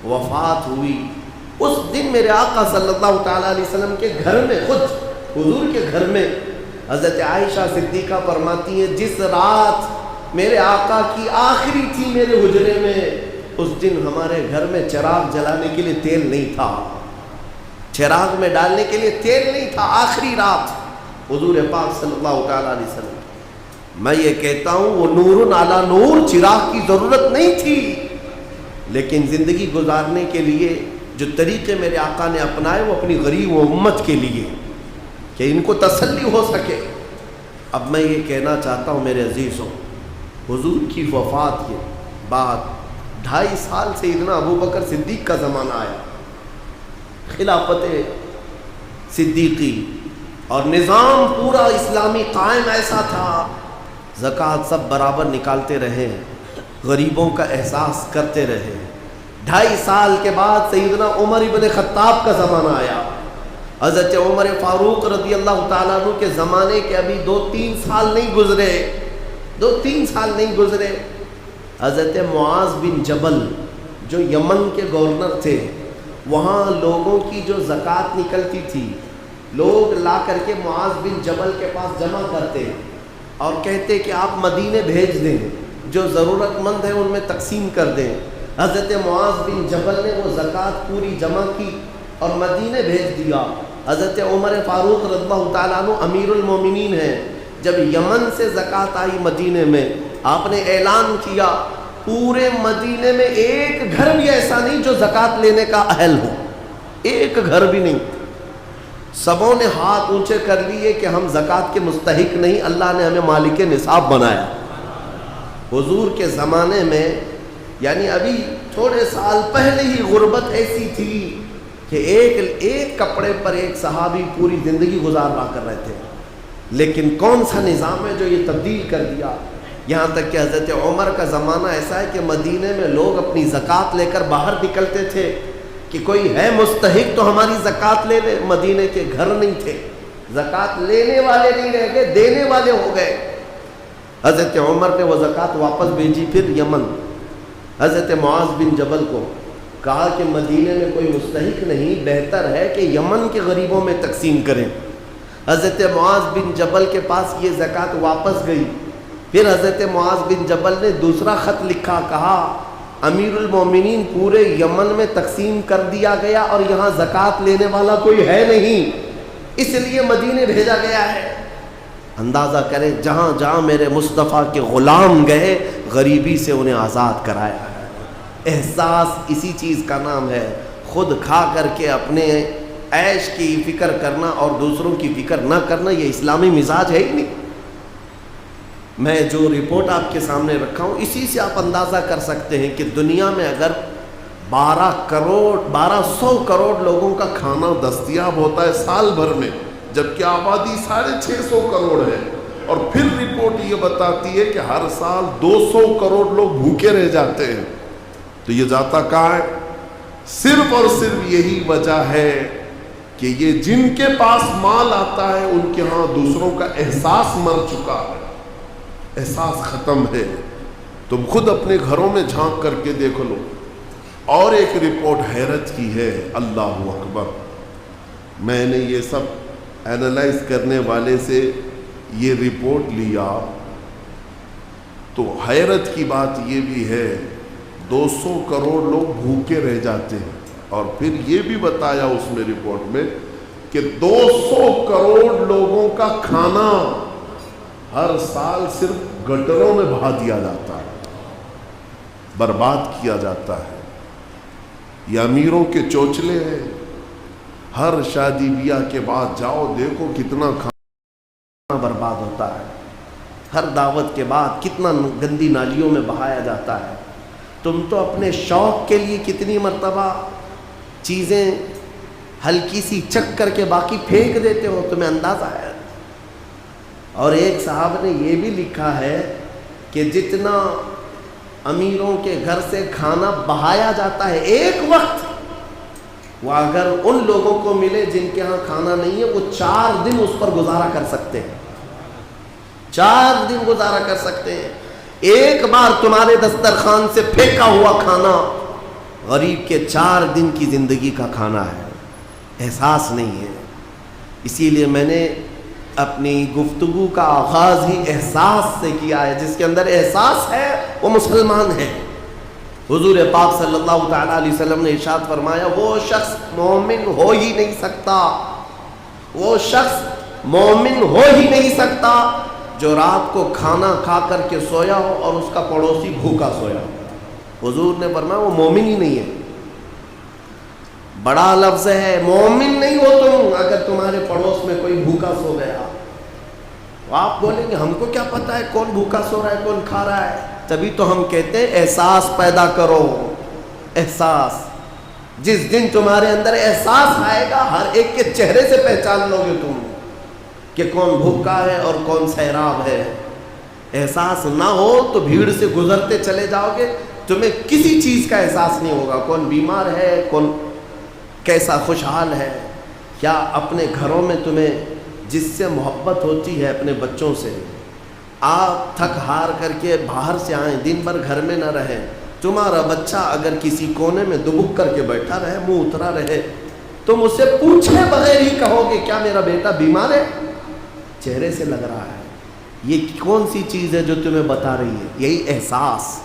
وفات ہوئی۔ اس دن میرے آقا صلی اللہ تعالیٰ علیہ وسلم کے گھر میں، خود حضور کے گھر میں، حضرت عائشہ صدیقہ فرماتی ہیں جس رات میرے آقا کی آخری تھی میرے حجرے میں، اس دن ہمارے گھر میں چراغ جلانے کے لیے تیل نہیں تھا، چراغ میں ڈالنے کے لیے تیل نہیں تھا. آخری رات حضور پاک صلی اللہ تعالیٰ علیہ وسلم، میں یہ کہتا ہوں وہ نور علی نور، چراغ کی ضرورت نہیں تھی، لیکن زندگی گزارنے کے لیے جو طریقے میرے آقا نے اپنائے وہ اپنی غریب و امت کے لیے کہ ان کو تسلی ہو سکے. اب میں یہ کہنا چاہتا ہوں میرے عزیزوں، حضور کی وفات کے بعد 2.5 سال سیدنا ابوبکر صدیق کا زمانہ آیا، خلافت صدیقی اور نظام پورا اسلامی قائم ایسا تھا، زکوٰۃ سب برابر نکالتے رہے، غریبوں کا احساس کرتے رہے. 2.5 سال کے بعد سیدنا عمر ابن خطاب کا زمانہ آیا. حضرت عمر فاروق رضی اللہ تعالیٰ عنہ کے زمانے کے ابھی 2-3 سال نہیں گزرے، 2-3 سال نہیں گزرے، حضرت معاذ بن جبل جو یمن کے گورنر تھے، وہاں لوگوں کی جو زکوٰۃ نکلتی تھی لوگ لا کر کے معاذ بن جبل کے پاس جمع کرتے اور کہتے کہ آپ مدینے بھیج دیں، جو ضرورت مند ہے ان میں تقسیم کر دیں. حضرت معاذ بن جبل نے وہ زکوٰۃ پوری جمع کی اور مدینے بھیج دیا. حضرت عمر فاروق رضی اللہ تعالیٰ عنہ امیر المومنین ہیں، جب یمن سے زکوٰۃ آئی مدینے میں، آپ نے اعلان کیا پورے مدینے میں ایک گھر بھی ایسا نہیں جو زکوٰۃ لینے کا اہل ہو، ایک گھر بھی نہیں. سبوں نے ہاتھ اونچے کر لیے کہ ہم زکوٰۃ کے مستحق نہیں، اللہ نے ہمیں مالک نصاب بنایا. حضور کے زمانے میں یعنی ابھی تھوڑے سال پہلے ہی غربت ایسی تھی کہ ایک کپڑے پر ایک صحابی پوری زندگی گزارا کر رہے تھے، لیکن کون سا نظام ہے جو یہ تبدیل کر دیا. یہاں تک کہ حضرت عمر کا زمانہ ایسا ہے کہ مدینے میں لوگ اپنی زکوٰۃ لے کر باہر نکلتے تھے کہ کوئی ہے مستحق تو ہماری زکوٰۃ لے لے. مدینے کے گھر نہیں تھے، زکوٰۃ لینے والے نہیں رہ گئے، دینے والے ہو گئے. حضرت عمر نے وہ زکوٰۃ واپس بھیجی. پھر یمن حضرت معاذ بن جبل کو کہا کہ مدینے میں کوئی مستحق نہیں، بہتر ہے کہ یمن کے غریبوں میں تقسیم کریں. حضرت معاذ بن جبل کے پاس یہ زکوٰۃ واپس گئی. پھر حضرت معاذ بن جبل نے دوسرا خط لکھا، کہا امیر المومنین پورے یمن میں تقسیم کر دیا گیا اور یہاں زکوٰۃ لینے والا کوئی ہے نہیں، اس لیے مدینے بھیجا گیا ہے. اندازہ کریں جہاں جہاں میرے مصطفیٰ کے غلام گئے غریبی سے انہیں آزاد کرایا ہے. احساس اسی چیز کا نام ہے. خود کھا کر کے اپنے عیش کی فکر کرنا اور دوسروں کی فکر نہ کرنا یہ اسلامی مزاج ہے ہی نہیں. میں جو رپورٹ آپ کے سامنے رکھا ہوں اسی سے آپ اندازہ کر سکتے ہیں کہ دنیا میں اگر 1200 کروڑ لوگوں کا کھانا دستیاب ہوتا ہے سال بھر میں، جبکہ آبادی 650 کروڑ ہے، اور پھر رپورٹ یہ بتاتی ہے کہ ہر سال 200 کروڑ لوگ بھوکے رہ جاتے ہیں، تو یہ جاتا کہاں ہے؟ صرف اور صرف یہی وجہ ہے کہ یہ جن کے پاس مال آتا ہے ان کے ہاں دوسروں کا احساس مر چکا ہے، احساس ختم ہے. تم خود اپنے گھروں میں جھانک کر کے دیکھ لو. اور ایک رپورٹ حیرت کی ہے، اللہ اکبر. میں نے یہ سب اینالائز کرنے والے سے یہ رپورٹ لیا تو حیرت کی بات یہ بھی ہے 200 کروڑ لوگ بھوکے رہ جاتے ہیں، اور پھر یہ بھی بتایا اس میں رپورٹ میں کہ 200 کروڑ لوگوں کا کھانا ہر سال صرف گٹروں میں بہا دیا جاتا ہے، برباد کیا جاتا ہے. یہ امیروں کے چوچلے ہیں. ہر شادی بیاہ کے بعد جاؤ دیکھو کتنا کھانا برباد ہوتا ہے. ہر دعوت کے بعد کتنا گندی نالیوں میں بہایا جاتا ہے. تم تو اپنے شوق کے لیے کتنی مرتبہ چیزیں ہلکی سی چک کر کے باقی پھینک دیتے ہو، تمہیں اندازہ ہے. اور ایک صاحب نے یہ بھی لکھا ہے کہ جتنا امیروں کے گھر سے کھانا بہایا جاتا ہے ایک وقت، وہ اگر ان لوگوں کو ملے جن کے ہاں کھانا نہیں ہے وہ 4 دن اس پر گزارا کر سکتے ہیں. 4 دن گزارا کر سکتے ہیں. ایک بار تمہارے دسترخوان سے پھینکا ہوا کھانا غریب کے 4 دن کی زندگی کا کھانا ہے. احساس نہیں ہے. اسی لیے میں نے اپنی گفتگو کا آغاز ہی احساس سے کیا ہے. جس کے اندر احساس ہے وہ مسلمان ہے. حضور پاک صلی اللہ تعالیٰ علیہ وسلم نے ارشاد فرمایا وہ شخص مومن ہو ہی نہیں سکتا، وہ شخص مومن ہو ہی نہیں سکتا جو رات کو کھانا کھا کر کے سویا ہو اور اس کا پڑوسی بھوکا سویا ہو۔ حضور نے فرمایا وہ مومن ہی نہیں ہے۔ بڑا لفظ ہے، مومن نہیں ہو تم اگر تمہارے پڑوس میں کوئی بھوکا سو گیا۔ آپ بولیں گے ہم کو کیا پتا ہے کون بھوکا سو رہا ہے کون کھا رہا ہے؟ تبھی تو ہم کہتے ہیں احساس پیدا کرو، احساس۔ جس دن تمہارے اندر احساس آئے گا ہر ایک کے چہرے سے پہچان لو گے تم کہ کون بھوکا ہے اور کون سیراب ہے۔ احساس نہ ہو تو بھیڑ سے گزرتے چلے جاؤ گے، تمہیں کسی چیز کا احساس نہیں ہوگا، کون بیمار ہے کون کیسا خوشحال ہے۔ کیا اپنے گھروں میں تمہیں جس سے محبت ہوتی ہے اپنے بچوں سے، آپ تھک ہار کر کے باہر سے آئیں، دن بھر گھر میں نہ رہیں، تمہارا بچہ اگر کسی کونے میں دبک کر کے بیٹھا رہے، منہ اترا رہے، تم اس سے پوچھے بغیر ہی کہو گے کیا میرا بیٹا بیمار ہے؟ چہرے سے لگ رہا ہے۔ یہ کون سی چیز ہے جو تمہیں بتا رہی ہے؟ یہی احساس۔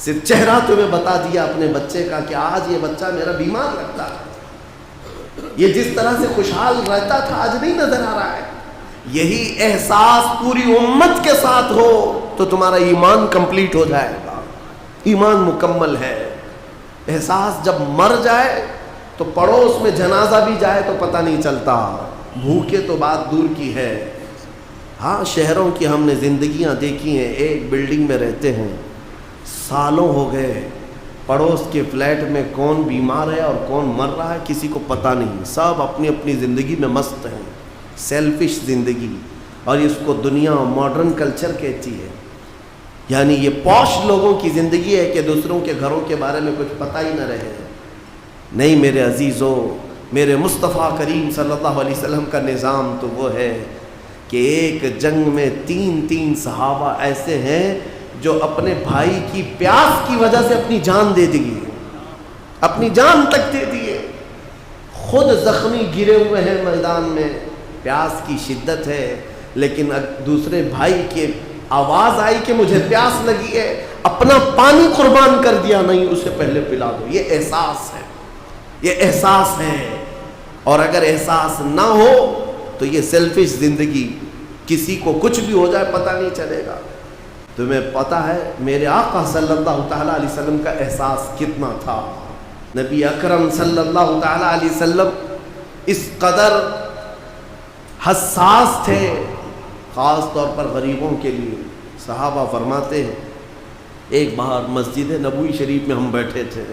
صرف چہرہ تمہیں بتا دیا اپنے بچے کا کہ آج یہ بچہ میرا بیمار لگتا ہے، یہ جس طرح سے خوشحال رہتا تھا آج نہیں نظر آ رہا ہے۔ یہی احساس پوری امت کے ساتھ ہو تو تمہارا ایمان کمپلیٹ ہو جائے گا، ایمان مکمل ہے۔ احساس جب مر جائے تو پڑوس میں جنازہ بھی جائے تو پتہ نہیں چلتا، بھوکے تو بات دور کی ہے۔ ہاں شہروں کی ہم نے زندگیاں دیکھی ہیں، ایک بلڈنگ میں رہتے ہیں، سالوں ہو گئے، پڑوس کے فلیٹ میں کون بیمار ہے اور کون مر رہا ہے کسی کو پتہ نہیں، سب اپنی اپنی زندگی میں مست ہیں، سیلفش زندگی، اور اس کو دنیا ماڈرن کلچر کہتی ہے۔ یعنی یہ پوش لوگوں کی زندگی ہے کہ دوسروں کے گھروں کے بارے میں کچھ پتہ ہی نہ رہے۔ نہیں میرے عزیزو، میرے مصطفیٰ کریم صلی اللہ علیہ وسلم کا نظام تو وہ ہے کہ ایک جنگ میں تین صحابہ ایسے ہیں جو اپنے بھائی کی پیاس کی وجہ سے اپنی جان دے دیے، اپنی جان تک دے دیے، خود زخمی گرے ہوئے ہیں میدان میں، پیاس کی شدت ہے، لیکن دوسرے بھائی کی آواز آئی کہ مجھے پیاس لگی ہے، اپنا پانی قربان کر دیا، نہیں اسے پہلے پلا دو۔ یہ احساس ہے، یہ احساس ہے۔ اور اگر احساس نہ ہو تو یہ سیلفش زندگی، کسی کو کچھ بھی ہو جائے پتہ نہیں چلے گا۔ تمہیں پتہ ہے میرے آقا صلی اللہ تعالیٰ علیہ وسلم کا احساس کتنا تھا؟ نبی اکرم صلی اللہ تعالیٰ علیہ وسلم اس قدر حساس تھے، خاص طور پر غریبوں کے لیے۔ صحابہ فرماتے ہیں ایک بار مسجد نبوی شریف میں ہم بیٹھے تھے،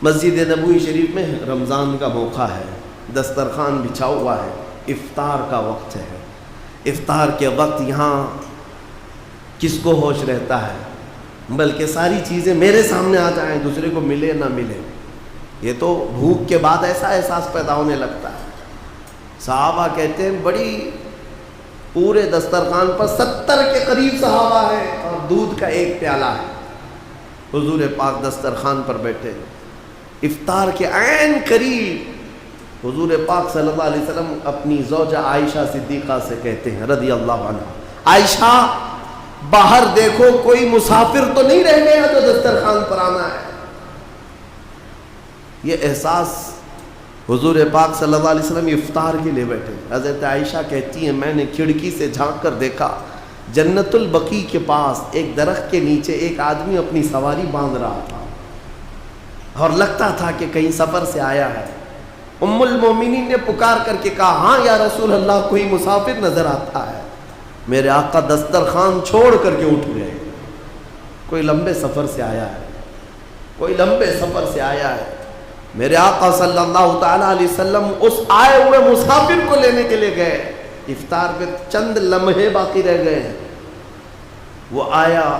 مسجد نبوی شریف میں رمضان کا موقع ہے، دسترخوان بچھا ہوا ہے، افطار کا وقت ہے۔ افطار کے وقت یہاں کس کو ہوش رہتا ہے بلکہ ساری چیزیں میرے سامنے آ جائیں، دوسرے کو ملے نہ ملے، یہ تو بھوک کے بعد ایسا احساس پیدا ہونے لگتا ہے۔ صحابہ کہتے ہیں بڑی پورے دسترخوان پر 70 کے قریب صحابہ ہیں اور دودھ کا ایک پیالہ ہے، حضور پاک دسترخوان پر بیٹھے، افطار کے عین قریب حضور پاک صلی اللہ علیہ وسلم اپنی زوجہ عائشہ صدیقہ سے کہتے ہیں رضی اللہ عنہ، عائشہ باہر دیکھو کوئی مسافر تو نہیں رہ گیا جو دسترخوان پر آنا ہے۔ یہ احساس حضور پاک صلی اللہ علیہ وسلم افطار کے لیے بیٹھے۔ حضرت عائشہ کہتی ہیں میں نے کھڑکی سے جھانک کر دیکھا، جنت البقیع کے پاس ایک درخت کے نیچے ایک آدمی اپنی سواری باندھ رہا تھا اور لگتا تھا کہ کہیں سفر سے آیا ہے۔ ام المومنین نے پکار کر کے کہا ہاں یا رسول اللہ کوئی مسافر نظر آتا ہے۔ میرے آقا دسترخوان چھوڑ کر کے اٹھ گئے، کوئی لمبے سفر سے آیا ہے، کوئی لمبے سفر سے آیا ہے۔ میرے آقا صلی اللہ تعالیٰ علیہ وسلم اس آئے ہوئے مسافر کو لینے کے لیے گئے، افطار پہ چند لمحے باقی رہ گئے ہیں۔ وہ آیا،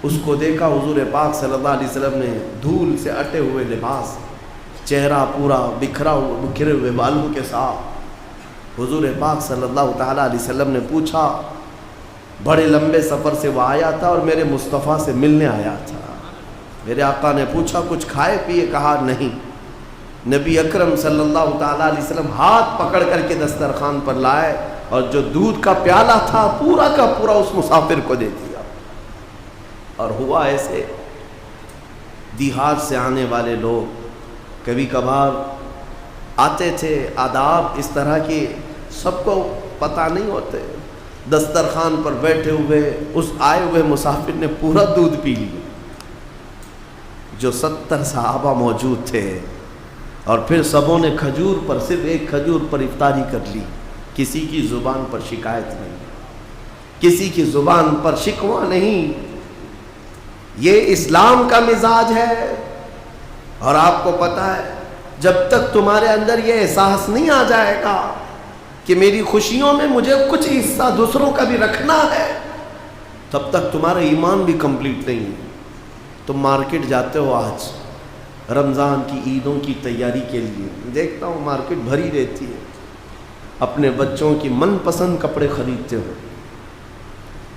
اس کو دیکھا، حضور پاک صلی اللہ علیہ وسلم نے دھول سے اٹے ہوئے لباس، چہرہ پورا بکھرے ہوئے بالوں کے ساتھ۔ حضور پاک صلی اللہ تعالیٰ علیہ وسلم نے پوچھا، بڑے لمبے سفر سے وہ آیا تھا اور میرے مصطفیٰ سے ملنے آیا تھا۔ میرے آقا نے پوچھا کچھ کھائے پیے؟ کہا نہیں۔ نبی اکرم صلی اللہ تعالیٰ علیہ وسلم ہاتھ پکڑ کر کے دسترخوان پر لائے اور جو دودھ کا پیالہ تھا پورا کا پورا اس مسافر کو دے دیا۔ اور ہوا ایسے دیہات سے آنے والے لوگ کبھی کبھار آتے تھے، آداب اس طرح کے سب کو پتہ نہیں ہوتے، دسترخوان پر بیٹھے ہوئے اس آئے ہوئے مسافر نے پورا دودھ پی لیا، جو 70 صحابہ موجود تھے، اور پھر سبوں نے کھجور پر، صرف ایک کھجور پر افطاری کر لی، کسی کی زبان پر شکایت نہیں، کسی کی زبان پر شکوہ نہیں۔ یہ اسلام کا مزاج ہے۔ اور آپ کو پتہ ہے جب تک تمہارے اندر یہ احساس نہیں آ جائے گا کہ میری خوشیوں میں مجھے کچھ حصہ دوسروں کا بھی رکھنا ہے، تب تک تمہارا ایمان بھی کمپلیٹ نہیں ہے۔ تم مارکیٹ جاتے ہو آج رمضان کی عیدوں کی تیاری کے لیے، دیکھتا ہوں مارکیٹ بھری رہتی ہے، اپنے بچوں کی من پسند کپڑے خریدتے ہو،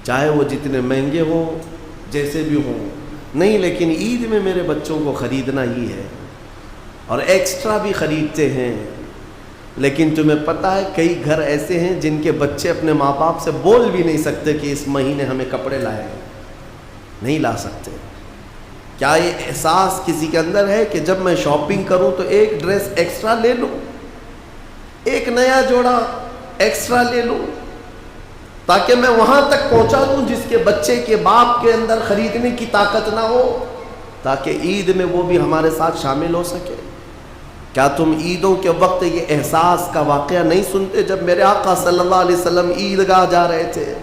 چاہے وہ جتنے مہنگے ہوں جیسے بھی ہوں، نہیں لیکن عید میں میرے بچوں کو خریدنا ہی ہے، اور ایکسٹرا بھی خریدتے ہیں۔ لیکن تمہیں پتہ ہے کئی گھر ایسے ہیں جن کے بچے اپنے ماں باپ سے بول بھی نہیں سکتے کہ اس مہینے ہمیں کپڑے لائے، نہیں لا سکتے۔ کیا یہ احساس کسی کے اندر ہے کہ جب میں شاپنگ کروں تو ایک ڈریس ایکسٹرا لے لوں، ایک نیا جوڑا ایکسٹرا لے لوں، تاکہ میں وہاں تک پہنچا دوں جس کے بچے کے باپ کے اندر خریدنے کی طاقت نہ ہو، تاکہ عید میں وہ بھی ہمارے ساتھ شامل ہو سکے؟ کیا تم عیدوں کے وقت یہ احساس کا واقعہ نہیں سنتے؟ جب میرے آقا صلی اللہ علیہ وسلم عیدگاہ جا رہے تھے،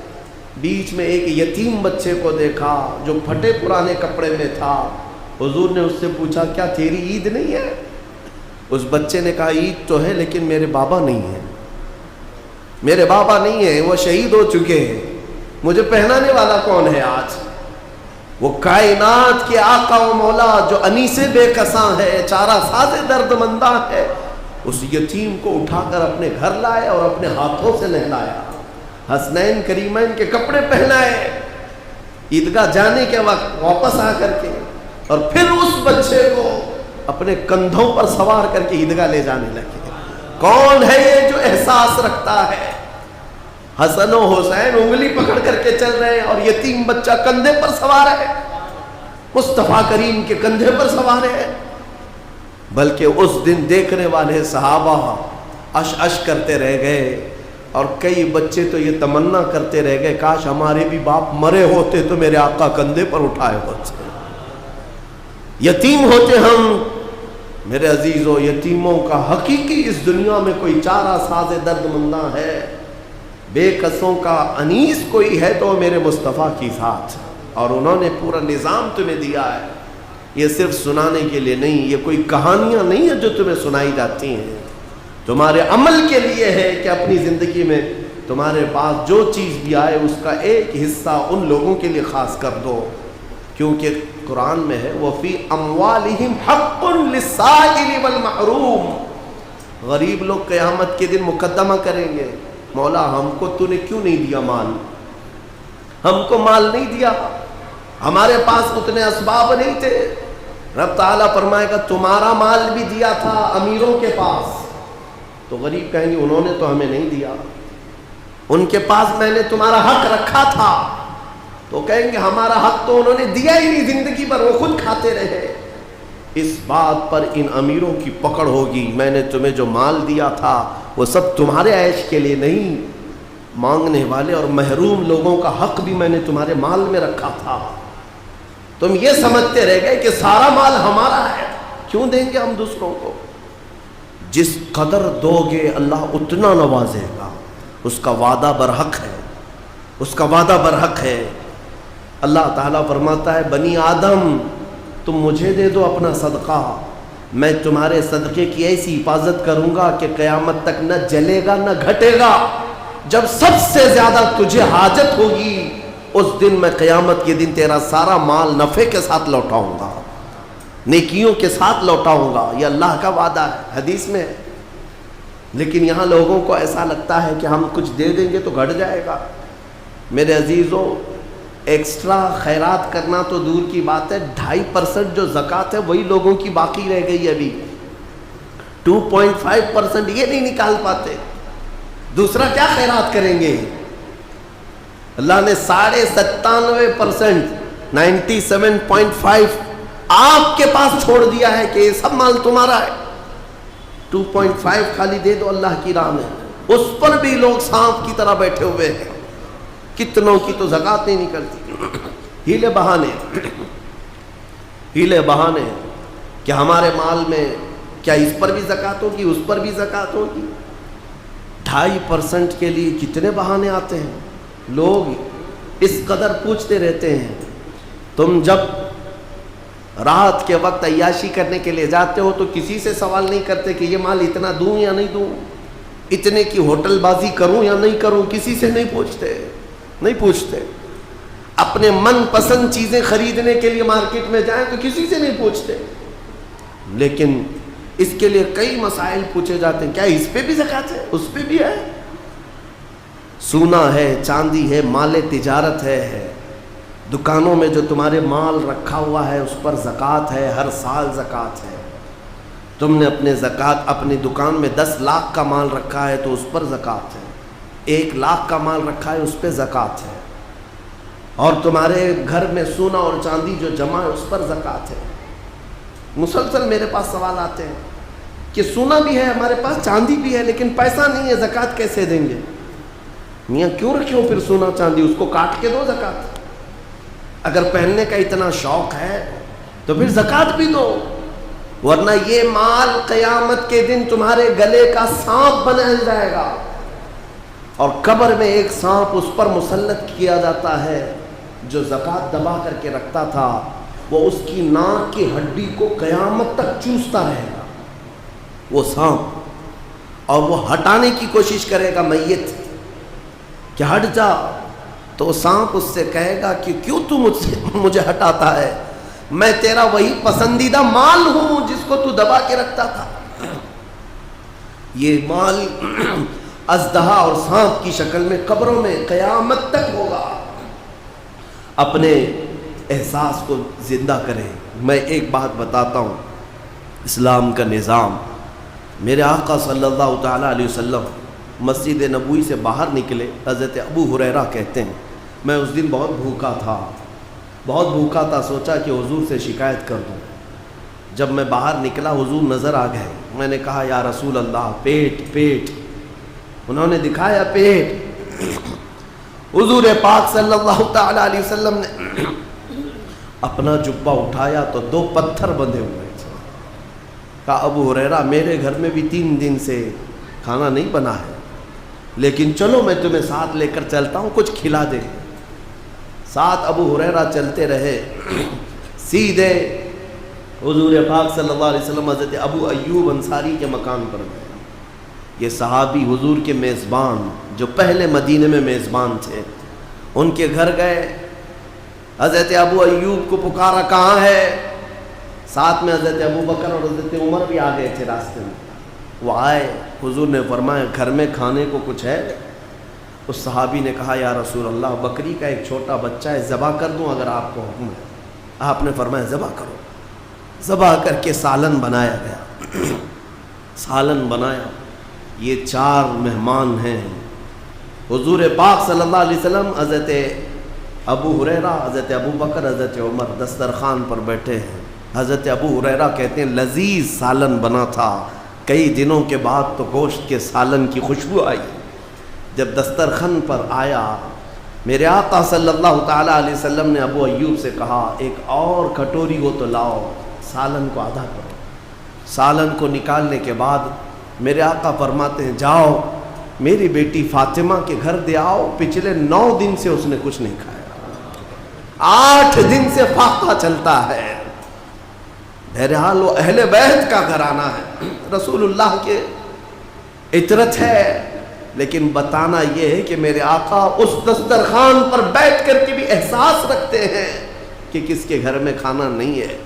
بیچ میں ایک یتیم بچے کو دیکھا جو پھٹے پرانے کپڑے میں تھا، حضور نے اس سے پوچھا کیا تیری عید نہیں ہے؟ اس بچے نے کہا عید تو ہے لیکن میرے بابا نہیں ہیں، میرے بابا نہیں ہیں، وہ شہید ہو چکے ہیں، مجھے پہنانے والا کون ہے آج؟ وہ کائنات کے آقا و مولا جو انیس بے کساں ہے، چارہ ساز درد منداں ہے، اس یتیم کو اٹھا کر اپنے گھر لائے اور اپنے ہاتھوں سے نہلایا، حسنین کریمین کے کپڑے پہنائے، عیدگاہ جانے کے وقت واپس آ کر کے، اور پھر اس بچے کو اپنے کندھوں پر سوار کر کے عیدگاہ لے جانے لگے۔ کون ہے یہ جو احساس رکھتا ہے؟ حسن و حسین انگلی پکڑ کر کے چل رہے ہیں اور یتیم بچہ کندھے پر سوار ہے، مصطفیٰ کریم کے کندھے پر سوار ہے۔ بلکہ اس دن دیکھنے والے صحابہ اش اش کرتے رہ گئے، اور کئی بچے تو یہ تمنا کرتے رہ گئے کاش ہمارے بھی باپ مرے ہوتے تو میرے آقا کندھے پر اٹھائے ہوتے، یتیم ہوتے ہم۔ میرے عزیزو، یتیموں کا حقیقی اس دنیا میں کوئی چارہ ساز درد منداں ہے، بے قصوں کا انیس کوئی ہے تو میرے مصطفیٰ کی ذات، اور انہوں نے پورا نظام تمہیں دیا ہے۔ یہ صرف سنانے کے لیے نہیں، یہ کوئی کہانیاں نہیں ہیں جو تمہیں سنائی جاتی ہیں، تمہارے عمل کے لیے ہے کہ اپنی زندگی میں تمہارے پاس جو چیز بھی آئے اس کا ایک حصہ ان لوگوں کے لیے خاص کر دو، کیونکہ قرآن میں ہے وَفِي أَمْوَالِهِمْ حَقٌّ لِلسَّائِلِ وَالْمَحْرُومِ۔ غریب لوگ قیامت کے دن مقدمہ کریں گے، مولا ہم کو تو نے کیوں نہیں دیا مال، ہم کو مال نہیں دیا، ہمارے پاس اتنے اسباب نہیں تھے۔ رب تعالیٰ فرمائے گا تمہارا مال بھی دیا تھا امیروں کے پاس، تو غریب کہیں گے انہوں نے تو ہمیں نہیں دیا، ان کے پاس میں نے تمہارا حق رکھا تھا، تو کہیں گے ہمارا حق تو انہوں نے دیا ہی نہیں زندگی پر، وہ خود کھاتے رہے۔ اس بات پر ان امیروں کی پکڑ ہوگی، میں نے تمہیں جو مال دیا تھا وہ سب تمہارے عیش کے لیے نہیں، مانگنے والے اور محروم لوگوں کا حق بھی میں نے تمہارے مال میں رکھا تھا۔ تم یہ سمجھتے رہ گئے کہ سارا مال ہمارا ہے، کیوں دیں گے ہم دوسروں کو؟ جس قدر دو گے اللہ اتنا نوازے گا، اس کا وعدہ برحق ہے، اس کا وعدہ برحق ہے۔ اللہ تعالیٰ فرماتا ہے بنی آدم تم مجھے دے دو اپنا صدقہ، میں تمہارے صدقے کی ایسی حفاظت کروں گا کہ قیامت تک نہ جلے گا نہ گھٹے گا۔ جب سب سے زیادہ تجھے حاجت ہوگی اس دن میں قیامت کے دن تیرا سارا مال نفع کے ساتھ لوٹاؤں گا، نیکیوں کے ساتھ لوٹاؤں گا، یہ اللہ کا وعدہ ہے، حدیث میں ہے۔ لیکن یہاں لوگوں کو ایسا لگتا ہے کہ ہم کچھ دے دیں گے تو گھٹ جائے گا۔ میرے عزیزو، ایکسٹرا خیرات کرنا تو دور کی بات ہے، 2.5% جو زکوٰۃ ہے وہی لوگوں کی باقی رہ گئی ابھی، 2.5% یہ نہیں نکال پاتے، دوسرا کیا خیرات کریں گے؟ اللہ نے 97.5% 97.5 آپ کے پاس چھوڑ دیا ہے کہ یہ سب مال تمہارا ہے، 2.5 خالی دے دو اللہ کی راہ میں، اس پر بھی لوگ سانپ کی طرح بیٹھے ہوئے ہیں، کتنوں کی تو زکوٰۃ نہیں نکلتی، ہیلے بہانے کہ ہمارے مال میں کیا اس پر بھی زکوٰۃ ہوگی، اس پر بھی زکوٰۃ ہوگی، 2.5% کے لیے کتنے بہانے آتے ہیں، لوگ اس قدر پوچھتے رہتے ہیں۔ تم جب رات کے وقت عیاشی کرنے کے لیے جاتے ہو تو کسی سے سوال نہیں کرتے کہ یہ مال اتنا دوں یا نہیں دوں، اتنے کی ہوٹل بازی کروں یا نہیں کروں، کسی سے نہیں پوچھتے۔ اپنے من پسند چیزیں خریدنے کے لیے مارکیٹ میں جائیں تو کسی سے نہیں پوچھتے، لیکن اس کے لیے کئی مسائل پوچھے جاتے ہیں، کیا اس پہ بھی زکوٰۃ ہے، اس پہ بھی ہے، سونا ہے، چاندی ہے، مال تجارت ہے، دکانوں میں جو تمہارے مال رکھا ہوا ہے اس پر زکوٰۃ ہے، ہر سال زکوٰۃ ہے، تم نے اپنی دکان میں 10 لاکھ کا مال رکھا ہے تو اس پر زکوٰۃ ہے، 1 لاکھ کا مال رکھا ہے اس پہ زکوٰۃ ہے، اور تمہارے گھر میں سونا اور چاندی جو جمع ہے اس پر زکوٰۃ ہے۔ مسلسل میرے پاس سوال آتے ہیں کہ سونا بھی ہے ہمارے پاس، چاندی بھی ہے، لیکن پیسہ نہیں ہے، زکوٰۃ کیسے دیں گے؟ میاں کیوں رکھے ہو پھر سونا چاندی، اس کو کاٹ کے دو زکوٰۃ، اگر پہننے کا اتنا شوق ہے تو پھر زکوٰۃ بھی دو، ورنہ یہ مال قیامت کے دن تمہارے گلے کا سانپ بنا جائے گا، اور قبر میں ایک سانپ اس پر مسلط کیا جاتا ہے جو زکوٰۃ دبا کر کے رکھتا تھا، وہ اس کی ناک کی ہڈی کو قیامت تک چوستا رہے گا وہ سانپ، اور وہ ہٹانے کی کوشش کرے گا میت کہ ہٹ جا، تو سانپ اس سے کہے گا کہ کیوں تو مجھے ہٹاتا ہے، میں تیرا وہی پسندیدہ مال ہوں جس کو تو دبا کے رکھتا تھا۔ یہ مال اژدہا اور سانپ کی شکل میں قبروں میں قیامت تک ہوگا۔ اپنے احساس کو زندہ کریں۔ میں ایک بات بتاتا ہوں، اسلام کا نظام، میرے آقا صلی اللہ تعالیٰ علیہ وسلم مسجد نبوی سے باہر نکلے، حضرت ابو ہریرہ کہتے ہیں میں اس دن بہت بھوکا تھا، سوچا کہ حضور سے شکایت کر دوں۔ جب میں باہر نکلا حضور نظر آ گئے، میں نے کہا یا رسول اللہ پیٹ، انہوں نے دکھایا پیٹ، حضور پاک صلی اللہ تعالیٰ علیہ وسلم نے اپنا جبہ اٹھایا تو 2 پتھر بندھے ہوئے تھے، کہا ابو ہریرہ میرے گھر میں بھی 3 دن سے کھانا نہیں بنا ہے، لیکن چلو میں تمہیں ساتھ لے کر چلتا ہوں، کچھ کھلا دے۔ ساتھ ابو ہریرہ چلتے رہے، سیدھے حضور پاک صلی اللہ علیہ وسلم حضرت ابو ایوب انصاری کے مکان پر گئے۔ یہ صحابی حضور کے میزبان جو پہلے مدینے میں میزبان تھے، ان کے گھر گئے، حضرت ابو ایوب کو پکارا کہاں ہے، ساتھ میں حضرت ابو بکر اور حضرت عمر بھی آ گئے تھے راستے میں، وہ آئے، حضور نے فرمایا گھر میں کھانے کو کچھ ہے؟ اس صحابی نے کہا یا رسول اللہ بکری کا ایک چھوٹا بچہ ہے، ذبح کر دوں اگر آپ کو حکم ہے؟ آپ نے فرمایا ذبح کرو۔ ذبح کر کے سالن بنایا گیا، سالن بنایا۔ یہ 4 مہمان ہیں، حضور پاک صلی اللہ علیہ وسلم، حضرت ابو ہریرہ، حضرت ابو بکر، حضرت عمر دسترخوان پر بیٹھے ہیں۔ حضرت ابو ہریرہ کہتے ہیں لذیذ سالن بنا تھا، کئی دنوں کے بعد تو گوشت کے سالن کی خوشبو آئی۔ جب دسترخوان پر آیا، میرے آقا صلی اللہ تعالیٰ علیہ وسلم نے ابو ایوب سے کہا ایک اور کٹوری ہو تو لاؤ، سالن کو آدھا کرو۔ سالن کو نکالنے کے بعد میرے آقا فرماتے ہیں جاؤ میری بیٹی فاطمہ کے گھر دے آؤ، پچھلے 9 دن سے اس نے کچھ نہیں کھایا، 8 دن سے فاقہ چلتا ہے۔ بہرحال وہ اہل بیت کا گھرانہ ہے، رسول اللہ کے عطرت ہے، لیکن بتانا یہ ہے کہ میرے آقا اس دسترخوان پر بیٹھ کر کے بھی احساس رکھتے ہیں کہ کس کے گھر میں کھانا نہیں ہے۔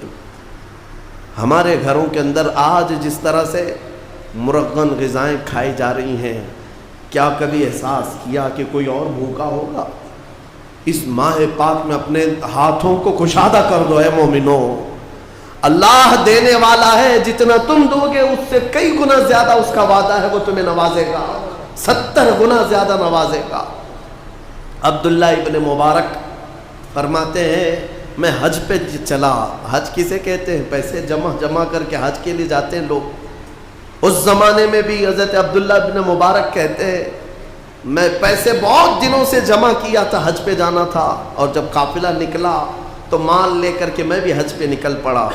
ہمارے گھروں کے اندر آج جس طرح سے مرغن غذائیں کھائی جا رہی ہیں، کیا کبھی احساس کیا کہ کوئی اور بھوکا ہوگا؟ اس ماہ پاک میں اپنے ہاتھوں کو کشادہ کر دو اے مومنو، اللہ دینے والا ہے، جتنا تم دو گے اس سے کئی گنا زیادہ اس کا وعدہ ہے، وہ تمہیں نوازے گا، 70 گنا زیادہ نوازے گا۔ عبداللہ ابن مبارک فرماتے ہیں میں حج پہ چلا. حج کسے کہتے ہیں؟ پیسے جمع کر کے حج کے لیے جاتے ہیں لوگ. اس زمانے میں بھی حضرت عبداللہ ابن مبارک کہتے ہیں میں پیسے بہت دنوں سے جمع کیا تھا, حج پہ جانا تھا, اور جب قافلہ نکلا تو مال لے کر کے میں بھی حج پہ نکل پڑا.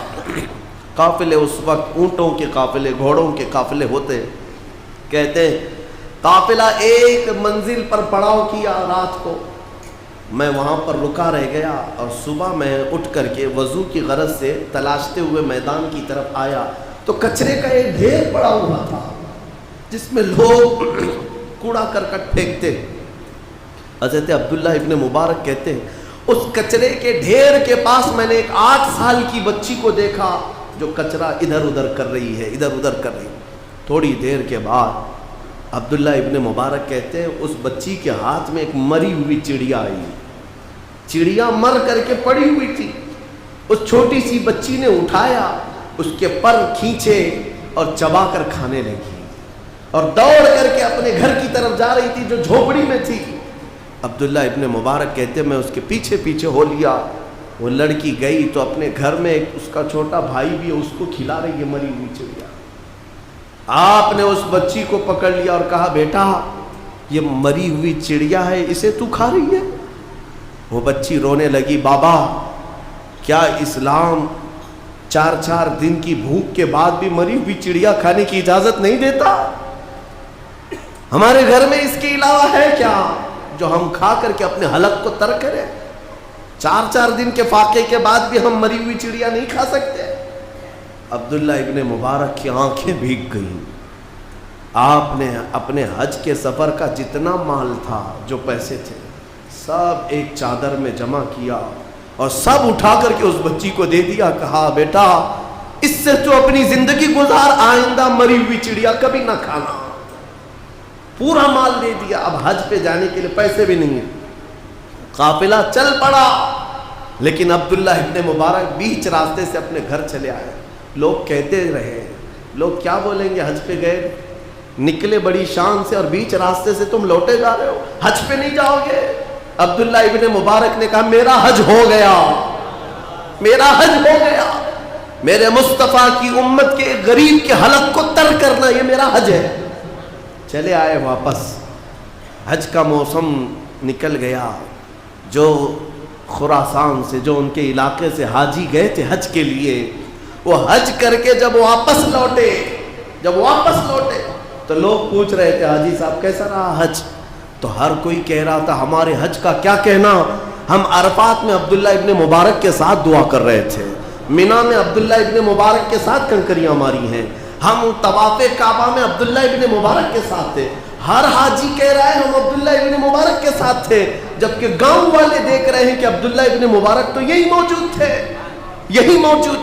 قافلے اس وقت اونٹوں کے قافلے, گھوڑوں کے قافلے ہوتے. کہتے ہیں قافلہ ایک منزل پر پڑاؤ کیا رات کو, میں وہاں پر رکا رہ گیا, اور صبح میں اٹھ کر کے وضو کی غرض سے تلاشتے ہوئے میدان کی طرف آیا تو کچرے کا ایک ڈھیر پڑا ہوا تھا جس میں لوگ کوڑا کرکٹ پھینکتے. حضرت عبداللہ ابن مبارک کہتے ہیں اس کچرے کے ڈھیر کے پاس میں نے ایک 8 سال کی بچی کو دیکھا جو کچرا ادھر ادھر کر رہی ہے, ادھر ادھر کر رہی. تھوڑی دیر کے بعد عبداللہ ابن مبارک کہتے ہیں اس بچی کے ہاتھ میں ایک مری ہوئی چڑیا آئی. چڑیا مر کر کے پڑی ہوئی تھی. اس چھوٹی سی بچی نے اٹھایا, اس کے پر کھینچے اور چبا کر کھانے لگی, اور دوڑ کر کے اپنے گھر کی طرف جا رہی تھی جو جھوپڑی میں تھی. عبداللہ ابن مبارک کہتے ہیں میں اس کے پیچھے پیچھے ہو لیا. وہ لڑکی گئی تو اپنے گھر میں ایک اس کا چھوٹا بھائی بھی ہے, اس کو کھلا رہی ہے مری ہوئی چڑیا. آپ نے اس بچی کو پکڑ لیا اور کہا بیٹا یہ مری ہوئی چڑیا ہے, اسے تو کھا رہی ہے؟ وہ بچی رونے لگی, بابا کیا اسلام 4 دن کی بھوک کے بعد بھی مری ہوئی چڑیا کھانے کی اجازت نہیں دیتا؟ ہمارے گھر میں اس کے علاوہ ہے کیا جو ہم کھا کر کے اپنے حلق کو ترک کریں؟ 4 دن کے فاقے کے بعد بھی ہم مری ہوئی چڑیا نہیں کھا سکتے. عبداللہ ابن مبارک کی آنکھیں بھیگ گئیں. آپ نے اپنے حج کے سفر کا جتنا مال تھا, جو پیسے تھے, سب ایک چادر میں جمع کیا اور سب اٹھا کر کے اس بچی کو دے دیا. کہا بیٹا اس سے تو اپنی زندگی گزار, آئندہ مری ہوئی چڑیا کبھی نہ کھانا. پورا مال دے دیا. اب حج پہ جانے کے لیے پیسے بھی نہیں ہیں. قافلہ چل پڑا, لیکن عبداللہ ابن مبارک بیچ راستے سے اپنے گھر چلے آئے. لوگ کہتے رہے, لوگ کیا بولیں گے, حج پہ گئے, نکلے بڑی شان سے اور بیچ راستے سے تم لوٹے جا رہے ہو, حج پہ نہیں جاؤ گے. عبداللہ ابن مبارک نے کہا میرا حج ہو گیا, میرا حج ہو گیا. میرے مصطفیٰ کی امت کے غریب کے حلق کو تر کرنا یہ میرا حج ہے. چلے آئے واپس. حج کا موسم نکل گیا. جو خراسان سے, جو ان کے علاقے سے حاجی گئے تھے حج کے لیے, وہ حج کر کے جب واپس لوٹے تو لوگ پوچھ رہے تھے حاجی صاحب کیسا رہا حج؟ تو ہر کوئی کہہ رہا تھا ہمارے حج کا کیا کہنا, ہم عرفات میں عبداللہ ابن مبارک کے ساتھ دعا کر رہے تھے, مینا میں عبداللہ ابن مبارک کے ساتھ کنکریاں ماری ہیں, ہم طواف کعبہ میں عبداللہ ابن مبارک کے ساتھ تھے. ہر حاجی کہہ رہا ہے ہم عبداللہ ابن مبارک کے ساتھ تھے, جبکہ گاؤں والے دیکھ رہے ہیں کہ عبداللہ ابن مبارک تو یہی موجود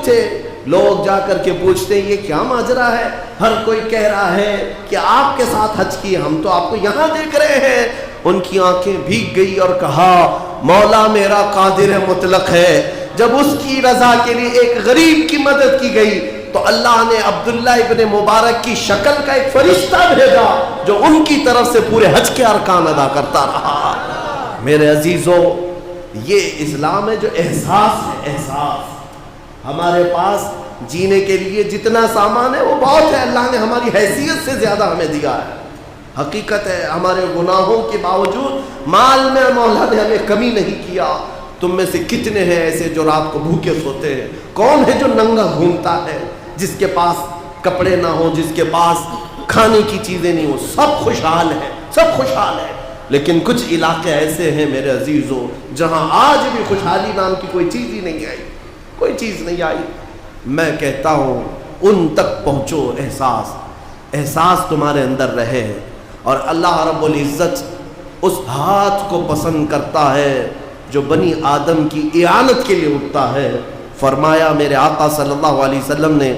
تھے. لوگ جا کر کے پوچھتے ہیں یہ کیا ماجرا ہے؟ ہر کوئی کہہ رہا ہے کہ آپ کے ساتھ حج کیے, ہم تو آپ کو یہاں دیکھ رہے ہیں. ان کی آنکھیں بھیگ گئی اور کہا مولا میرا قادر مطلق ہے. جب اس کی رضا کے لیے ایک غریب کی مدد کی گئی تو اللہ نے عبداللہ ابن مبارک کی شکل کا ایک فرشتہ بھیجا جو ان کی طرف سے پورے حج کے ارکان ادا کرتا رہا. میرے عزیزوں, یہ اسلام ہے جو احساس ہے. احساس ہمارے پاس جینے کے لیے جتنا سامان ہے وہ بہت ہے, اللہ نے ہماری حیثیت سے زیادہ ہمیں دیا ہے. حقیقت ہے ہمارے گناہوں کے باوجود مال میں مولا نے ہمیں کمی نہیں کیا. تم میں سے کتنے ہیں ایسے جو رات کو بھوکے سوتے ہیں؟ کون ہے جو ننگا گھومتا ہے, جس کے پاس کپڑے نہ ہو, جس کے پاس کھانے کی چیزیں نہیں ہو؟ سب خوشحال ہے. لیکن کچھ علاقے ایسے ہیں میرے عزیزوں جہاں آج بھی خوشحالی نام کی کوئی چیز ہی نہیں آئی, کوئی چیز نہیں آئی. میں کہتا ہوں ان تک پہنچو, احساس تمہارے اندر رہے. اور اللہ رب العزت اس ہاتھ کو پسند کرتا ہے جو بنی آدم کی اعانت کے لیے اٹھتا ہے. فرمایا میرے آقا صلی اللہ علیہ وسلم نے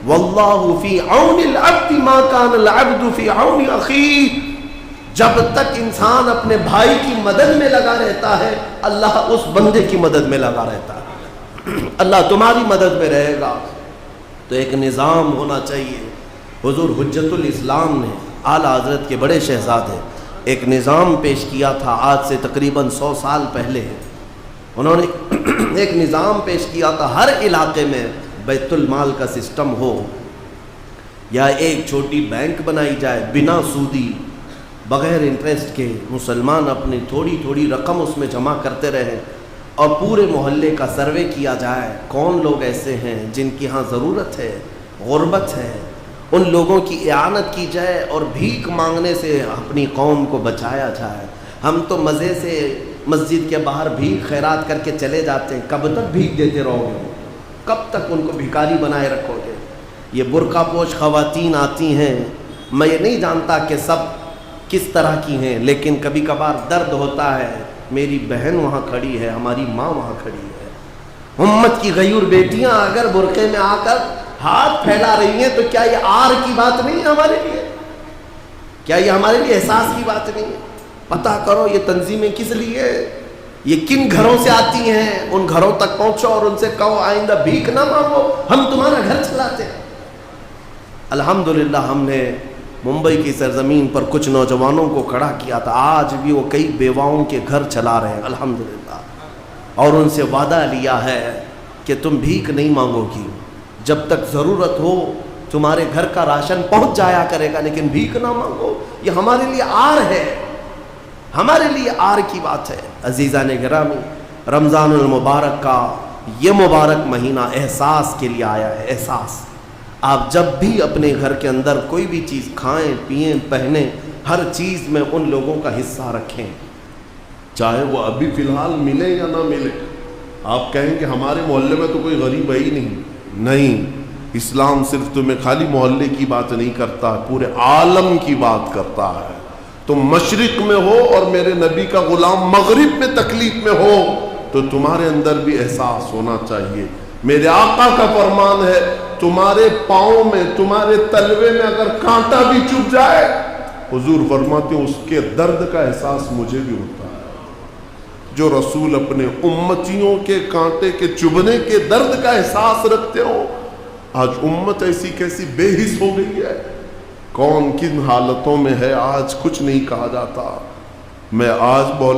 واللہ فی عون العبد ما کان العبد فی عون اخیہ. جب تک انسان اپنے بھائی کی مدد میں لگا رہتا ہے اللہ اس بندے کی مدد میں لگا رہتا ہے. اللہ تمہاری مدد میں رہے گا. تو ایک نظام ہونا چاہیے. حضور حجت الاسلام نے اعلیٰ حضرت کے بڑے شہزادے ایک نظام پیش کیا تھا, آج سے تقریباً 100 سال پہلے. انہوں نے ایک نظام پیش کیا تھا، ہر علاقے میں بیت المال کا سسٹم ہو، یا ایک چھوٹی بینک بنائی جائے بنا سودی، بغیر انٹرسٹ کے، مسلمان اپنی تھوڑی تھوڑی رقم اس میں جمع کرتے رہیں، اور پورے محلے کا سروے کیا جائے کون لوگ ایسے ہیں جن کی ہاں ضرورت ہے، غربت ہے، ان لوگوں کی اعانت کی جائے اور بھیک مانگنے سے اپنی قوم کو بچایا جائے۔ ہم تو مزے سے مسجد کے باہر بھیک خیرات کر کے چلے جاتے ہیں، کب تک بھیک دیتے رہو گے؟ کب تک ان کو بھکاری بنائے رکھو گے؟ یہ برقع پوش خواتین آتی ہیں، میں یہ نہیں جانتا کہ سب کس طرح کی ہیں، لیکن کبھی کبھار درد ہوتا ہے، میری بہن وہاں کھڑی ہے، ہماری ماں وہاں کھڑی ہے، امت کی غیور بیٹیاں اگر برقعے میں آ کر ہاتھ پھیلا رہی ہیں تو کیا یہ آر کی بات نہیں ہے ہمارے لیے؟ کیا یہ ہمارے لیے احساس کی بات نہیں ہے؟ پتہ کرو یہ تنظیمیں کس لیے، یہ کن گھروں سے آتی ہیں، ان گھروں تک پہنچو اور ان سے کہو آئندہ بھیک نہ مانگو، ہم تمہارا گھر چلاتے ہیں۔ الحمدللہ ہم نے ممبئی کی سرزمین پر کچھ نوجوانوں کو کھڑا کیا تھا، آج بھی وہ کئی بیواؤں کے گھر چلا رہے ہیں الحمدللہ، اور ان سے وعدہ لیا ہے کہ تم بھیک نہیں مانگو گی، جب تک ضرورت ہو تمہارے گھر کا راشن پہنچ جایا کرے گا، لیکن بھیک نہ مانگو۔ یہ ہمارے لیے آر ہے، ہمارے لیے آر کی بات ہے۔ عزیزان گرامی، رمضان المبارک کا یہ مبارک مہینہ احساس کے لیے آیا ہے، احساس۔ آپ جب بھی اپنے گھر کے اندر کوئی بھی چیز کھائیں، پئیں، پہنیں، ہر چیز میں ان لوگوں کا حصہ رکھیں، چاہے وہ ابھی فی الحال ملے یا نہ ملے۔ آپ کہیں کہ ہمارے محلے میں تو کوئی غریب ہے ہی نہیں، اسلام صرف تمہیں خالی محلے کی بات نہیں کرتا، پورے عالم کی بات کرتا ہے۔ تم مشرق میں ہو اور میرے نبی کا غلام مغرب میں تکلیف میں ہو تو تمہارے اندر بھی احساس ہونا چاہیے۔ میرے آقا کا فرمان ہے، تمہارے پاؤں میں، تمہارے تلوے میں اگر کانٹا بھی چبھ جائے، حضور فرماتے ہیں اس کے درد کا احساس مجھے بھی ہوتا ہے۔ جو رسول اپنے امتیوں کے کانٹے کے چبھنے کے درد کا احساس رکھتے ہو، آج امت ایسی کیسی بے حس ہو گئی ہے، کون کن حالتوں میں ہے آج کچھ نہیں کہا جاتا۔ میں آج بولا